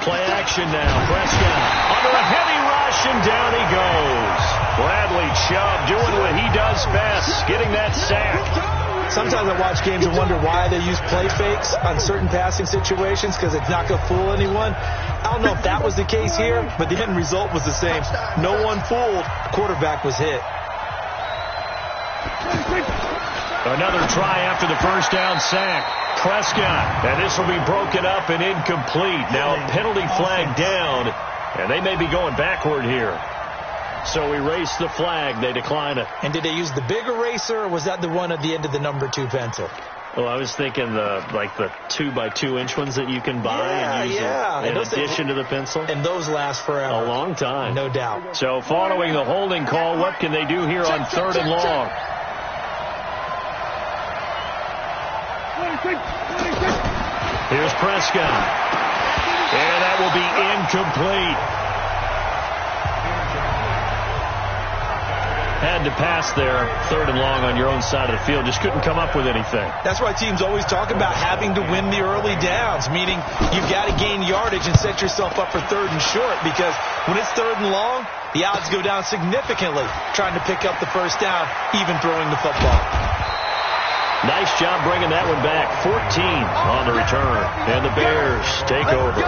Play action now. Prescott under a heavy rush, and down he goes. Bradley Chubb doing what he does best, getting that sack. Sometimes I watch games and wonder why they use play fakes on certain passing situations, because it's not going to fool anyone. I don't know if that was the case here, but the end result was the same. No one fooled. The quarterback was hit. Another try after the first down sack. Prescott, and this will be broken up and incomplete. Now a penalty flag down, and they may be going backward here. So erase the flag. They decline it. And did they use the big eraser, or was that the one at the end of the number 2 pencil? Well, I was thinking the 2x2-inch ones that you can buy and use in addition to the pencil. And those last forever. A long time. No doubt. So following the holding call, what can they do here on 3rd and long? Here's Prescott. And that will be incomplete. Had to pass there, 3rd and long on your own side of the field. Just couldn't come up with anything. That's why teams always talk about having to win the early downs, meaning you've got to gain yardage and set yourself up for 3rd and short, because when it's 3rd and long, the odds go down significantly trying to pick up the first down, even throwing the football. Nice job bringing that one back. 14 on the return. And the Bears take over.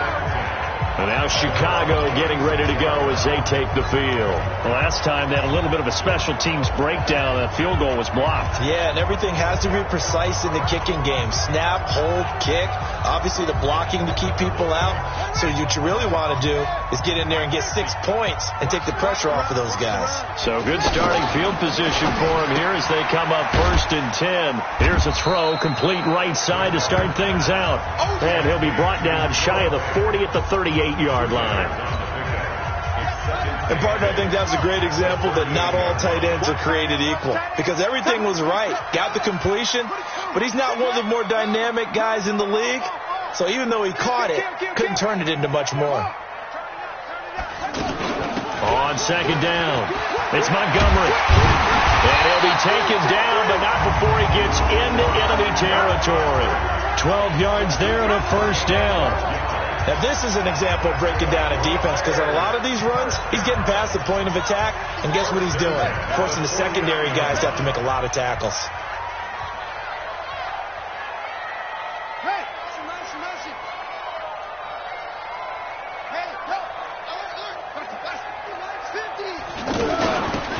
And now Chicago getting ready to go as they take the field. Last time they had a little bit of a special teams breakdown. That field goal was blocked. Yeah, and everything has to be precise in the kicking game. Snap, hold, kick. Obviously the blocking to keep people out. So what you really want to do is get in there and get 6 points and take the pressure off of those guys. So good starting field position for him here as they come up 1st and 10. Here's a throw, complete right side to start things out. And he'll be brought down shy of the 40 at the 38-yard line. And, partner, I think that's a great example that not all tight ends are created equal, because everything was right. Got the completion, but he's not one of the more dynamic guys in the league. So even though he caught it, couldn't turn it into much more. On 2nd down, it's Montgomery. And he'll be taken down, but not before he gets into enemy territory. 12 yards there and a 1st down. Now, this is an example of breaking down a defense, because on a lot of these runs, he's getting past the point of attack, and guess what he's doing? Forcing the secondary guys to have to make a lot of tackles.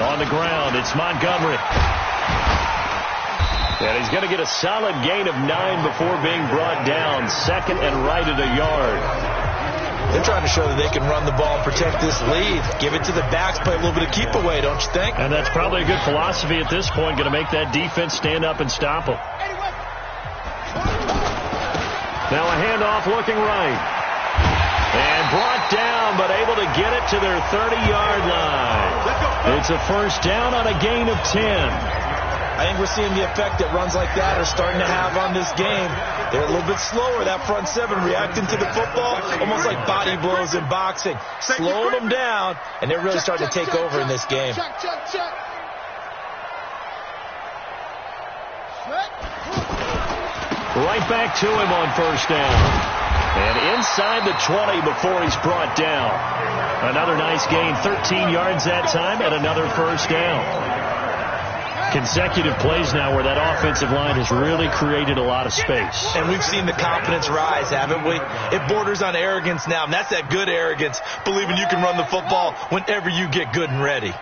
On the ground, it's Montgomery. And he's going to get a solid gain of 9 before being brought down. 2nd and right at a yard. They're trying to show that they can run the ball and protect this lead. Give it to the backs, play a little bit of keep away, don't you think? And that's probably a good philosophy at this point, going to make that defense stand up and stop them. Now a handoff looking right. And brought down, but able to get it to their 30-yard line. It's a first down on a gain of 10. I think we're seeing the effect that runs like that are starting to have on this game. They're a little bit slower, that front seven, reacting to the football, almost like body blows in boxing. Slowing them down, and they're really starting to take over in this game. Right back to him on first down. And inside the 20 before he's brought down. Another nice gain, 13 yards that time, and another first down. Consecutive plays now where that offensive line has really created a lot of space. And we've seen the confidence rise, haven't we? It borders on arrogance now, and that's that good arrogance, believing you can run the football whenever you get good and ready.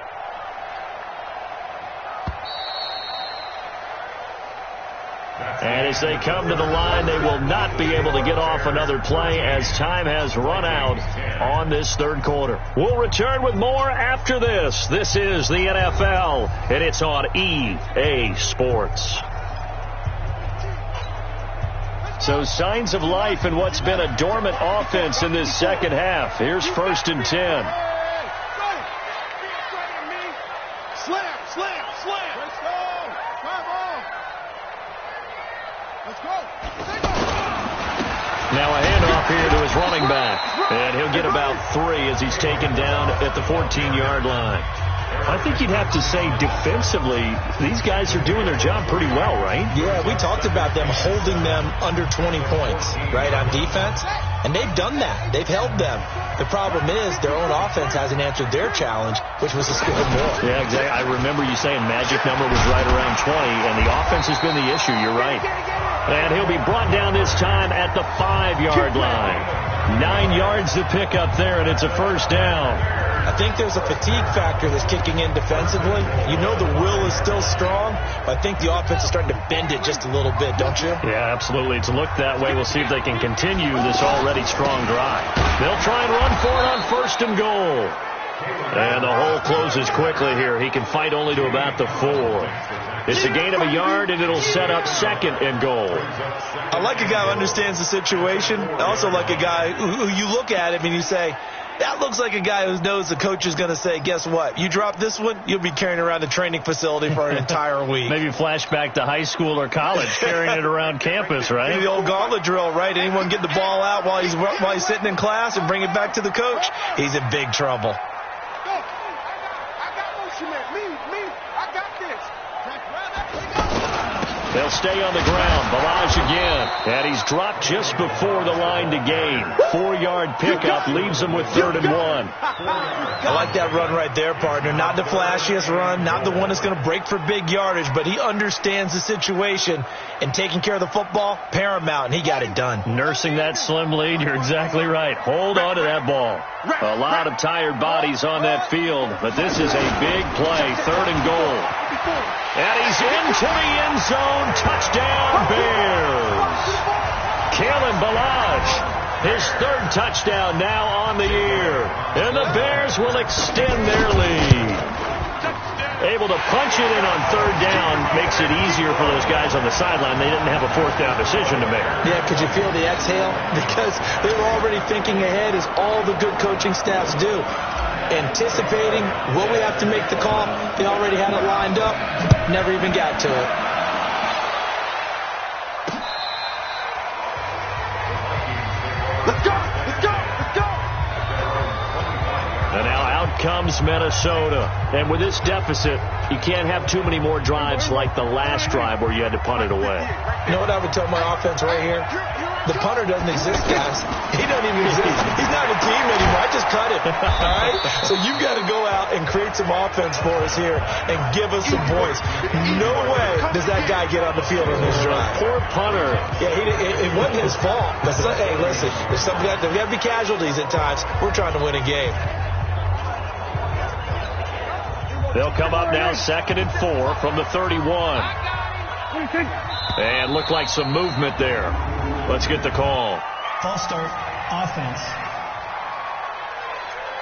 And as they come to the line, they will not be able to get off another play as time has run out on this third quarter. We'll return with more after this. This is the NFL, and it's on EA Sports. So signs of life in what's been a dormant offense in this second half. Here's 1st and 10. Now a handoff here to his running back. And he'll get about 3 as he's taken down at the 14-yard line. I think you'd have to say defensively, these guys are doing their job pretty well, right? Yeah, we talked about them holding them under 20 points, right, on defense. And they've done that. They've held them. The problem is their own offense hasn't answered their challenge, which was to score more. Yeah, exactly. I remember you saying magic number was right around 20, and the offense has been the issue. You're right. And he'll be brought down this time at the 5-yard line. 9 yards to pick up there, and it's a first down. I think there's a fatigue factor that's kicking in defensively. You know the will is still strong, but I think the offense is starting to bend it just a little bit, don't you? Yeah, absolutely. It's looked that way. We'll see if they can continue this already strong drive. They'll try and run for it on 1st and goal. And the hole closes quickly here. He can fight only to about the 4. It's a gain of a yard, and it'll set up 2nd and goal. I like a guy who understands the situation. I also like a guy who you look at him and you say, that looks like a guy who knows the coach is going to say, guess what? You drop this one, you'll be carrying around the training facility for an entire week. Maybe flashback to high school or college, carrying it around campus, right? Maybe the old gauntlet drill, right? Anyone get the ball out while he's sitting in class and bring it back to the coach? He's in big trouble. They'll stay on the ground. Balaj again. And he's dropped just before the line to gain. 4-yard pickup leaves him with 3rd and 1. I like that run right there, partner. Not the flashiest run, not the one that's going to break for big yardage, but he understands the situation, and taking care of the football, paramount, and he got it done. Nursing that slim lead, you're exactly right. Hold on to that ball. A lot of tired bodies on that field, but this is a big play. 3rd and goal. And he's into the end zone. Touchdown, Bears. Kalen Balaj, his 3rd touchdown now on the year. And the Bears will extend their lead. Able to punch it in on 3rd down makes it easier for those guys on the sideline. They didn't have a 4th down decision to make. Yeah, could you feel the exhale? Because they were already thinking ahead, as all the good coaching staffs do. Anticipating, will we have to make the call? They already had it lined up. Never even got to it. Let's go! Let's go! Let's go! And now out comes Minnesota. And with this deficit, you can't have too many more drives like the last drive where you had to punt it away. You know what I would tell my offense right here? The punter doesn't exist, guys. He doesn't even exist. He's not a team anymore. I just cut it. All right? So you've got to go out and create some offense for us here and give us some points. No way does that guy get on the field on this drive. Poor punter. Yeah, it wasn't his fault. But hey, listen, there's got to be casualties at times. We're trying to win a game. They'll come up now 2nd and 4 from the 31. And look like some movement there. Let's get the call. False start, offense.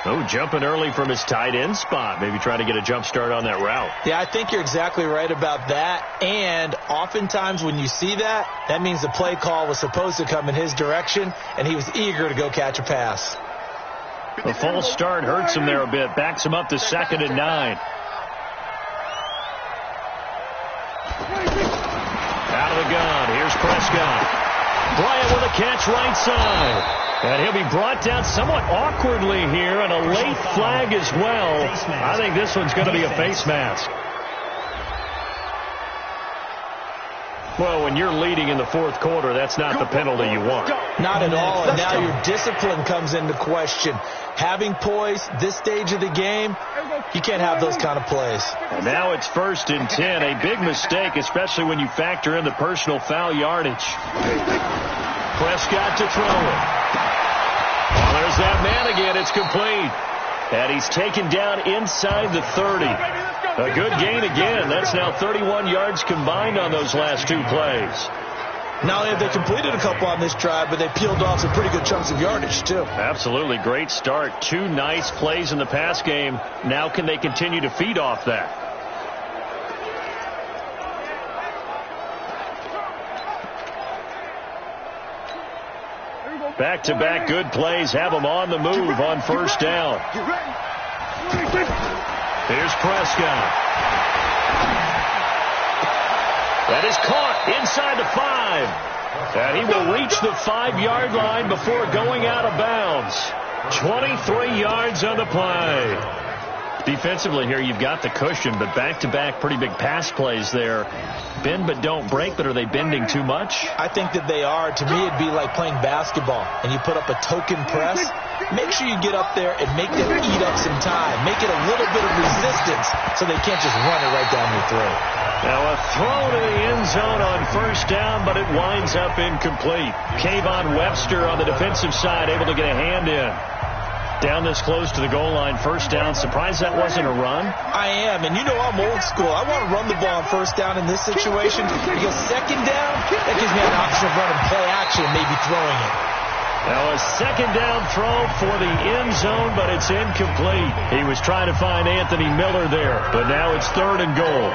Oh, jumping early from his tight end spot. Maybe trying to get a jump start on that route. Yeah, I think you're exactly right about that. And oftentimes when you see that, that means the play call was supposed to come in his direction, and he was eager to go catch a pass. The false start hurts him there a bit. Backs him up to 2nd and 9. Out of the gun. Here's Prescott. Bryant with a catch right side. And he'll be brought down somewhat awkwardly here, and a late flag as well. I think this one's going to be a face mask. Well, when you're leading in the 4th quarter, that's not the penalty you want. Not at all, and now your discipline comes into question. Having poise this stage of the game, you can't have those kind of plays. And now it's 1st and 10. A big mistake, especially when you factor in the personal foul yardage. Prescott to throw it. Well, there's that man again. It's complete. And he's taken down inside the 30. A good gain again. That's now 31 yards combined on those last 2 plays. Not only have they completed a couple on this drive, but they peeled off some pretty good chunks of yardage, too. Absolutely. Great start. 2 nice plays in the pass game. Now can they continue to feed off that? Back-to-back good plays have them on the move on 1st down. Here's Prescott. That is caught inside the 5. And he will reach the 5-yard line before going out of bounds. 23 yards on the play. Defensively here, you've got the cushion, but back-to-back pretty big pass plays there. Bend but don't break, but are they bending too much? I think that they are. To me, it'd be like playing basketball, and you put up a token press. Make sure you get up there and make them eat up some time. Make it a little bit of resistance so they can't just run it right down your throat. Now a throw to the end zone on 1st down, but it winds up incomplete. Kayvon Webster on the defensive side able to get a hand in. Down this close to the goal line, 1st down. Surprised that wasn't a run? I am, and you know I'm old school. I want to run the ball on 1st down in this situation because 2nd down, that gives me an option of running play action and maybe throwing it. Now a 2nd down throw for the end zone, but it's incomplete. He was trying to find Anthony Miller there, but now it's 3rd and goal.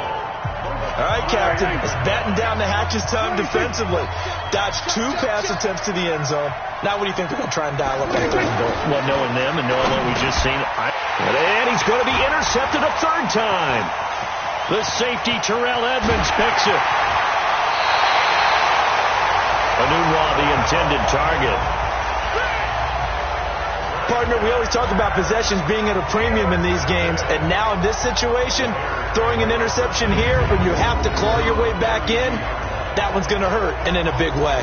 All right, Captain, it's batten down the hatches time defensively. Dodged 2 pass attempts to the end zone. Now what do you think they're going to try and dial up that 3rd and goal? Well, knowing them and knowing what we just seen, and he's going to be intercepted a 3rd time. The safety, Terrell Edmonds, picks it. Anunwa, the intended target. Partner, we always talk about possessions being at a premium in these games, and now in this situation, throwing an interception here when you have to claw your way back in, that one's going to hurt, and in a big way.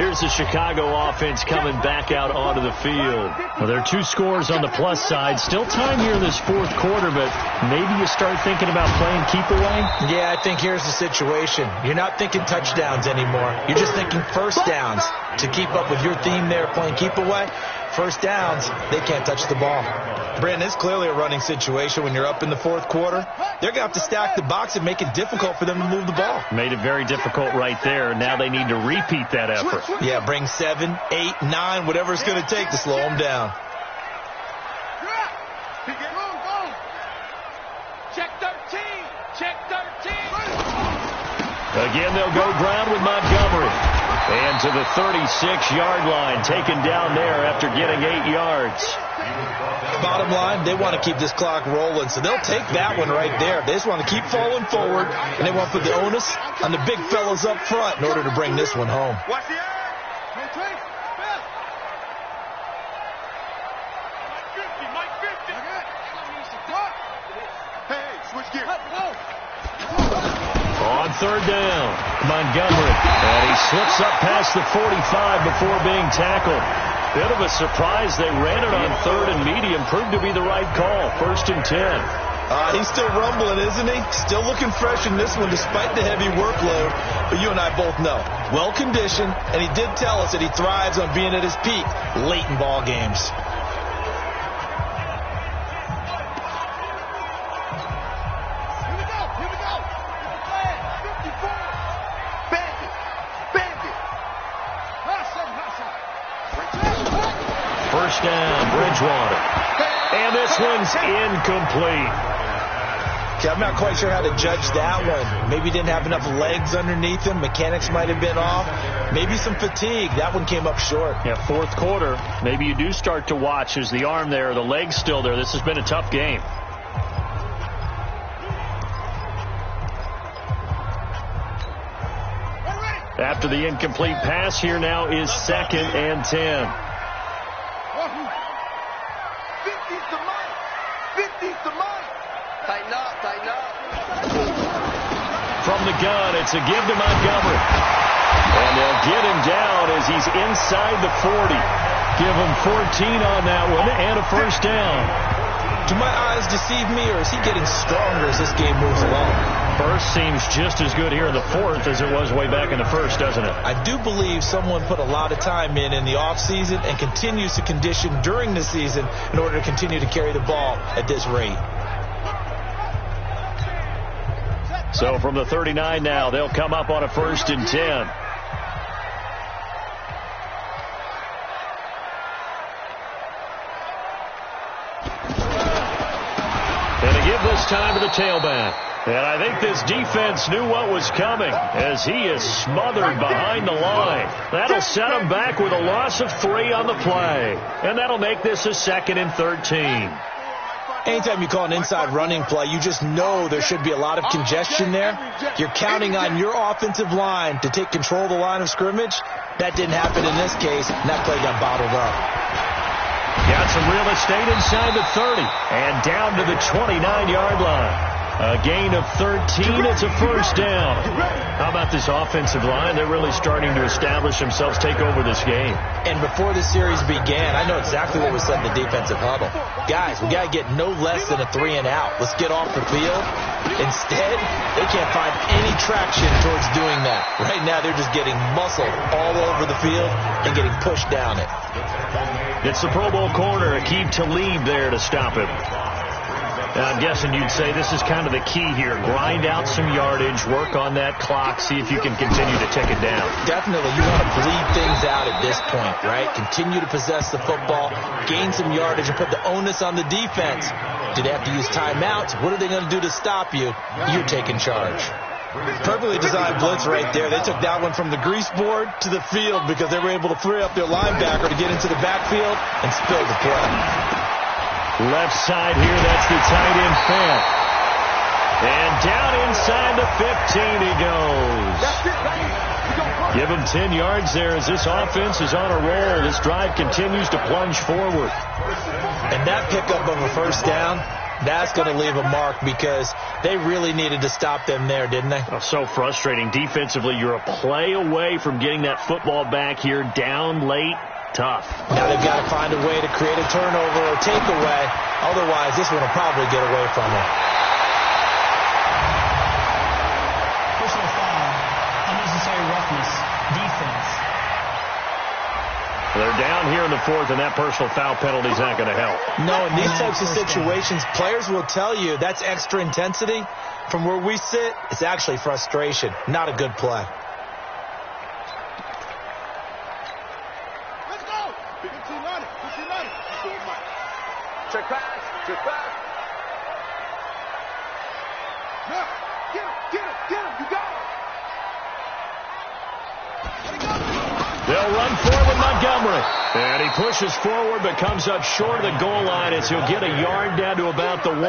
Here's the Chicago offense coming back out onto the field. Well, there are 2 scores on the plus side. Still time here in this 4th quarter, but maybe you start thinking about playing keep away? Yeah, I think here's the situation. You're not thinking touchdowns anymore. You're just thinking 1st downs. To keep up with your theme there, playing keep away, 1st downs, they can't touch the ball. Brandon, it's clearly a running situation when you're up in the 4th quarter. They're going to have to stack the box and make it difficult for them to move the ball. Made it very difficult right there. Now they need to repeat that effort. Yeah, bring 7, 8, 9, whatever it's going to take to slow them down. Check 13. Check 13. Again, they'll go ground with Montgomery. And to the 36-yard line, taken down there after getting 8 yards. Bottom line, they want to keep this clock rolling, so they'll take that one right there. They just want to keep falling forward, and they want to put the onus on the big fellas up front in order to bring this one home. Watch the air. Mike 50. Hey, switch gear. On 3rd down, Montgomery. And he slips up past the 45 before being tackled. Bit of a surprise. They ran it on 3rd and medium. Proved to be the right call. 1st and 10. He's still rumbling, isn't he? Still looking fresh in this one despite the heavy workload. But you and I both know, well-conditioned, and he did tell us that he thrives on being at his peak late in ball games. Here we go. Bandit. first down. Bridgewater. And this one's incomplete. Okay, I'm not quite sure how to judge that one. Maybe he didn't have enough legs underneath him. Mechanics might have been off. Maybe some fatigue. That one came up short. Yeah, fourth quarter. Maybe you do start to watch. Is the arm there, the leg's still there? This has been a tough game. After the incomplete pass, here now is 2nd and 10. 50's the money. 50's the money. Tighten up, tighten up. From the gun, it's a give to Montgomery. And they'll get him down as he's inside the 40. Give him 14 on that one and a first down. Do my eyes deceive me, or is he getting stronger as this game moves along? First seems just as good here in the fourth as it was way back in the first, doesn't it? I do believe someone put a lot of time in the offseason and continues to condition during the season in order to continue to carry the ball at this rate. So from the 39 now, they'll come up on a 1st and 10. And a give this time to the tailback. And I think this defense knew what was coming as he is smothered behind the line. That'll set him back with a loss of 3 on the play. And that'll make this a 2nd and 13. Anytime you call an inside running play, you just know there should be a lot of congestion there. You're counting on your offensive line to take control of the line of scrimmage. That didn't happen in this case, and that play got bottled up. Got some real estate inside the 30 and down to the 29-yard line. A gain of 13. It's a first down. How about this offensive line? They're really starting to establish themselves, take over this game. And before the series began, I know exactly what was said in the defensive huddle. Guys, we got to get no less than a 3-and-out. Let's get off the field. Instead, they can't find any traction towards doing that. Right now, they're just getting muscled all over the field and getting pushed down it. It's the Pro Bowl corner, Aqib Talib there to stop it. I'm guessing you'd say this is kind of the key here. Grind out some yardage, work on that clock, see if you can continue to tick it down. Definitely. You want to bleed things out at this point, right? Continue to possess the football, gain some yardage, and put the onus on the defense. Do they have to use timeouts? What are they going to do to stop you? You're taking charge. Perfectly designed blitz right there. They took that one from the grease board to the field because they were able to free up their linebacker to get into the backfield and spill the play. Left side here, that's the tight end Fant. And down inside the 15 he goes. Give him 10 yards there as this offense is on a roll. This drive continues to plunge forward. And that pickup of a first down, that's going to leave a mark because they really needed to stop them there, didn't they? Oh, so frustrating. Defensively, you're a play away from getting that football back here down late. Tough. Now they've got to find a way to create a turnover or takeaway. Otherwise, this one will probably get away from them. Personal foul, unnecessary roughness, defense. They're down here in the fourth, and that personal foul penalty is not going to help. No, in these types of situations, players will tell you that's extra intensity. From where we sit, it's actually frustration, not a good play. Check pass. Check pass. No. Get him. Get him. Get him. You got him. They'll run forward Montgomery. And he pushes forward but comes up short of the goal line as he'll get a yard down to about the 1.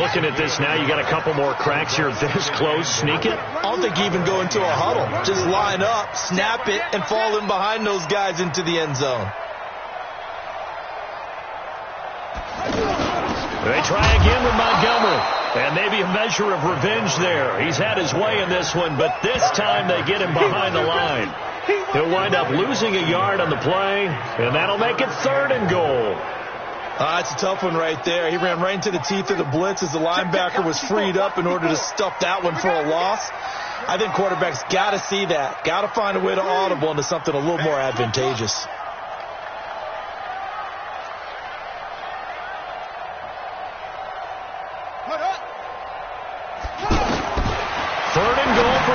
Looking at this now, you got a couple more cracks here this close. Sneak it. I don't think you even go into a huddle. Just line up, snap it, and fall in behind those guys into the end zone. They try again with Montgomery. And maybe a measure of revenge there. He's had his way in this one, but this time they get him behind the line. He'll wind up losing a yard on the play, and that'll make it 3rd and goal. That's a tough one right there. He ran right into the teeth of the blitz as the linebacker was freed up in order to stuff that one for a loss. I think quarterbacks got to see that. Got to find a way to audible into something a little more advantageous.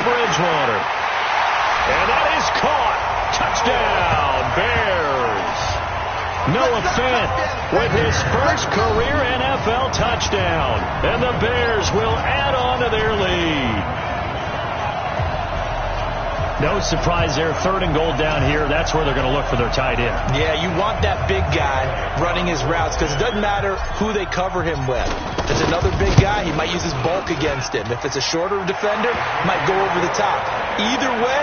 Bridgewater. And that is caught. Touchdown, Bears. Fant with his first career NFL touchdown. And the Bears will add on to their lead. No surprise there. 3rd and goal down here. That's where they're going to look for their tight end. Yeah, you want that big guy running his routes because it doesn't matter who they cover him with. If it's another big guy, he might use his bulk against him. If it's a shorter defender, he might go over the top. Either way,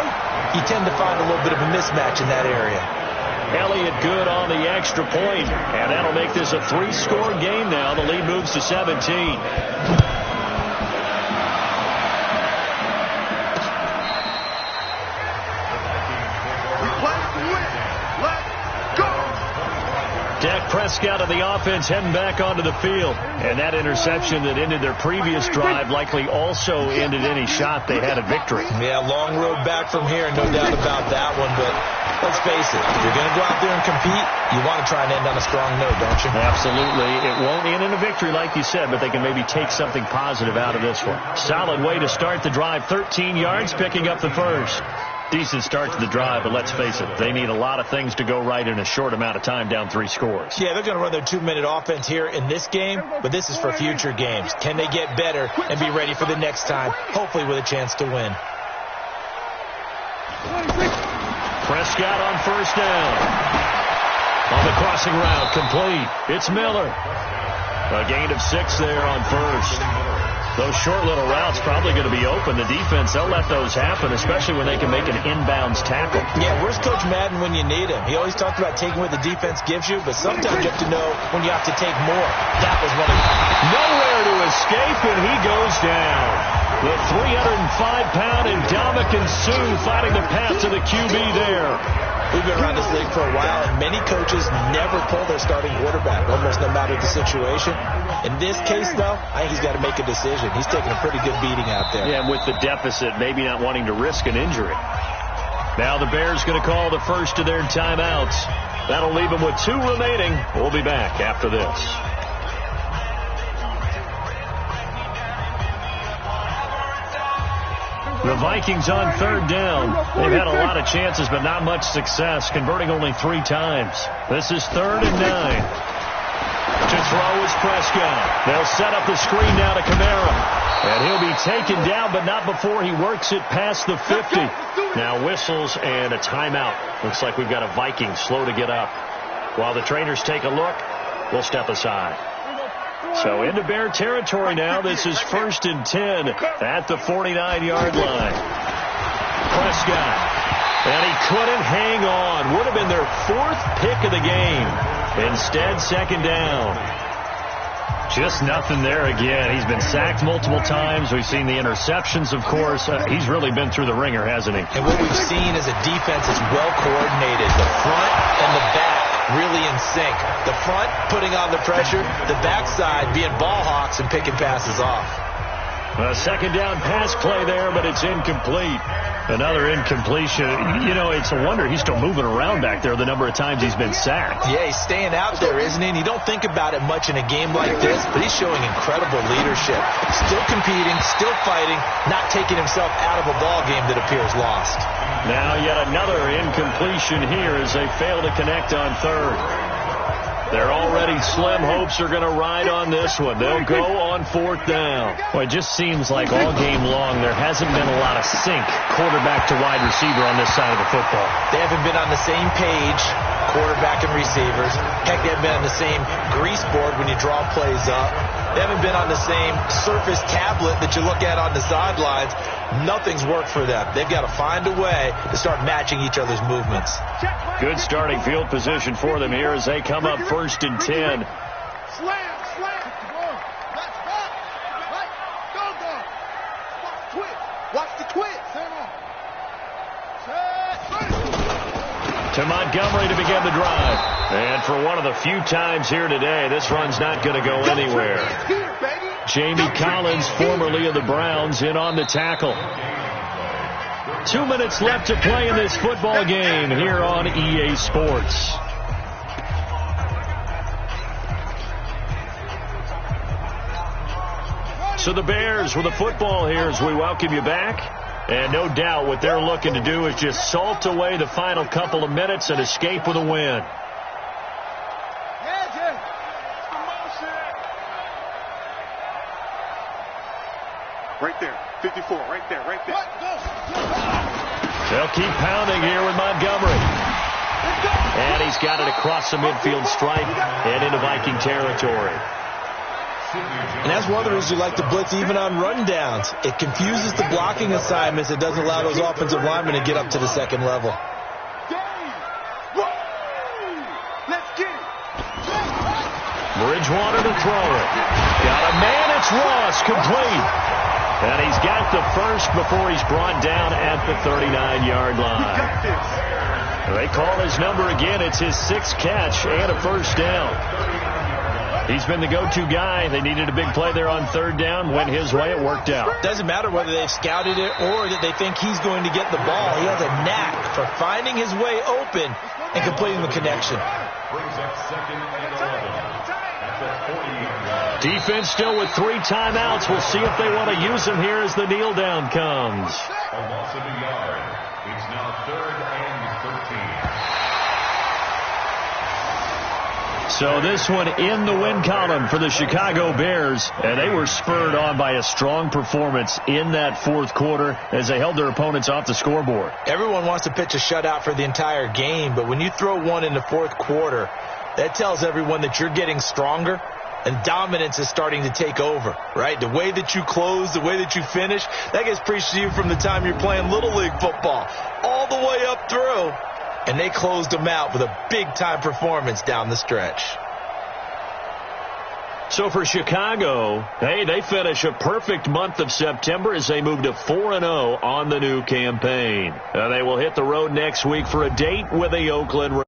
you tend to find a little bit of a mismatch in that area. Elliott good on the extra point, and that'll make this a 3-score game now. The lead moves to 17. Dak Prescott of the offense heading back onto the field. And that interception that ended their previous drive likely also ended any shot they had at victory. Yeah, long road back from here, no doubt about that one. But let's face it, if you're going to go out there and compete, you want to try and end on a strong note, don't you? Absolutely. It won't end in a victory like you said, but they can maybe take something positive out of this one. Solid way to start the drive. 13 yards, picking up the first. Decent start to the drive, but let's face it, they need a lot of things to go right in a short amount of time, down 3 scores. Yeah, they're going to run their 2-minute offense here in this game, but this is for future games. Can they get better and be ready for the next time, hopefully with a chance to win? Prescott on 1st down. On the crossing route, complete. It's Miller. A gain of 6 there on 1st. Those short little routes probably going to be open. The defense, they'll let those happen, especially when they can make an inbounds tackle. Yeah, where's Coach Madden when you need him? He always talked about taking what the defense gives you, but sometimes you have to know when you have to take more. That was one of them. Nowhere to escape, and he goes down. The 305-pound Ndamukong Suh fighting the path to the QB there. We've been around this league for a while, and many coaches never pull their starting quarterback, almost no matter the situation. In this case, though, I think he's got to make a decision. He's taking a pretty good beating out there. Yeah, and with the deficit, maybe not wanting to risk an injury. Now the Bears going to call the first of their timeouts. That'll leave them with 2 remaining. We'll be back after this. The Vikings on 3rd down. They've had a lot of chances, but not much success, converting only 3 times. This is 3rd and 9. To throw is Prescott. They'll set up the screen now to Kamara. And he'll be taken down, but not before he works it past the 50. Now whistles and a timeout. Looks like we've got a Viking slow to get up. While the trainers take a look, we'll step aside. So into Bear territory now. This is 1st and 10 at the 49-yard line. Prescott. And he couldn't hang on. Would have been their 4th pick of the game. Instead, 2nd down. Just nothing there again. He's been sacked multiple times. We've seen the interceptions, of course. He's really been through the ringer, hasn't he? And what we've seen is a defense that's well coordinated. The front and the back really in sync. The front putting on the pressure, the backside being ball hawks and picking passes off. A 2nd down pass play there, but it's incomplete. Another incompletion. You know, it's a wonder he's still moving around back there the number of times he's been sacked. Yeah, he's staying out there, isn't he? And you don't think about it much in a game like this, but he's showing incredible leadership. Still competing, still fighting, not taking himself out of a ball game that appears lost. Now yet another incompletion here as they fail to connect on 3rd. Their already slim hopes are going to ride on this one. They'll go on 4th down. Well, it just seems like all game long there hasn't been a lot of sync quarterback to wide receiver on this side of the football. They haven't been on the same page, quarterback and receivers. Heck, they haven't been on the same grease board when you draw plays up. They haven't been on the same Surface tablet that you look at on the sidelines. Nothing's worked for them. They've got to find a way to start matching each other's movements. Good starting field position for them here as they come up 1st and 10. Slam, slam. Let's walk. Right. Go. Twitch. Watch the twitch. To Montgomery to begin the drive. And for one of the few times here today, this run's not going to go anywhere. Jamie Collins, formerly of the Browns, in on the tackle. 2 minutes left to play in this football game here on EA Sports. So the Bears with the football here as we welcome you back. And no doubt what they're looking to do is just salt away the final couple of minutes and escape with a win. Right there. 54. Right there. Right there. They'll keep pounding here with Montgomery. And he's got it across the midfield stripe and into Viking territory. And that's one of the reasons you like to blitz even on rundowns. It confuses the blocking assignments. It doesn't allow those offensive linemen to get up to the second level. Let's get it. Bridgewater to throw it. Got a man. It's Ross, complete. And he's got the first before he's brought down at the 39-yard line. They call his number again. It's his 6th catch and a first down. He's been the go-to guy. They needed a big play there on 3rd down. Went his way. It worked out. Doesn't matter whether they've scouted it or that they think he's going to get the ball. He has a knack for finding his way open and completing the connection. Brings up 2nd and 11 at the 40-yard line. Defense still with 3 timeouts. We'll see if they want to use them here as the kneel down comes. A loss of a yard. It's now 3rd and 13. So this one in the win column for the Chicago Bears, and they were spurred on by a strong performance in that 4th quarter as they held their opponents off the scoreboard. Everyone wants to pitch a shutout for the entire game, but when you throw one in the 4th quarter, that tells everyone that you're getting stronger and dominance is starting to take over, right? The way that you close, the way that you finish, that gets preached to you from the time you're playing Little League football all the way up through. And they closed them out with a big-time performance down the stretch. So for Chicago, hey, they finish a perfect month of September as they move to 4-0 on the new campaign. They will hit the road next week for a date with the Oakland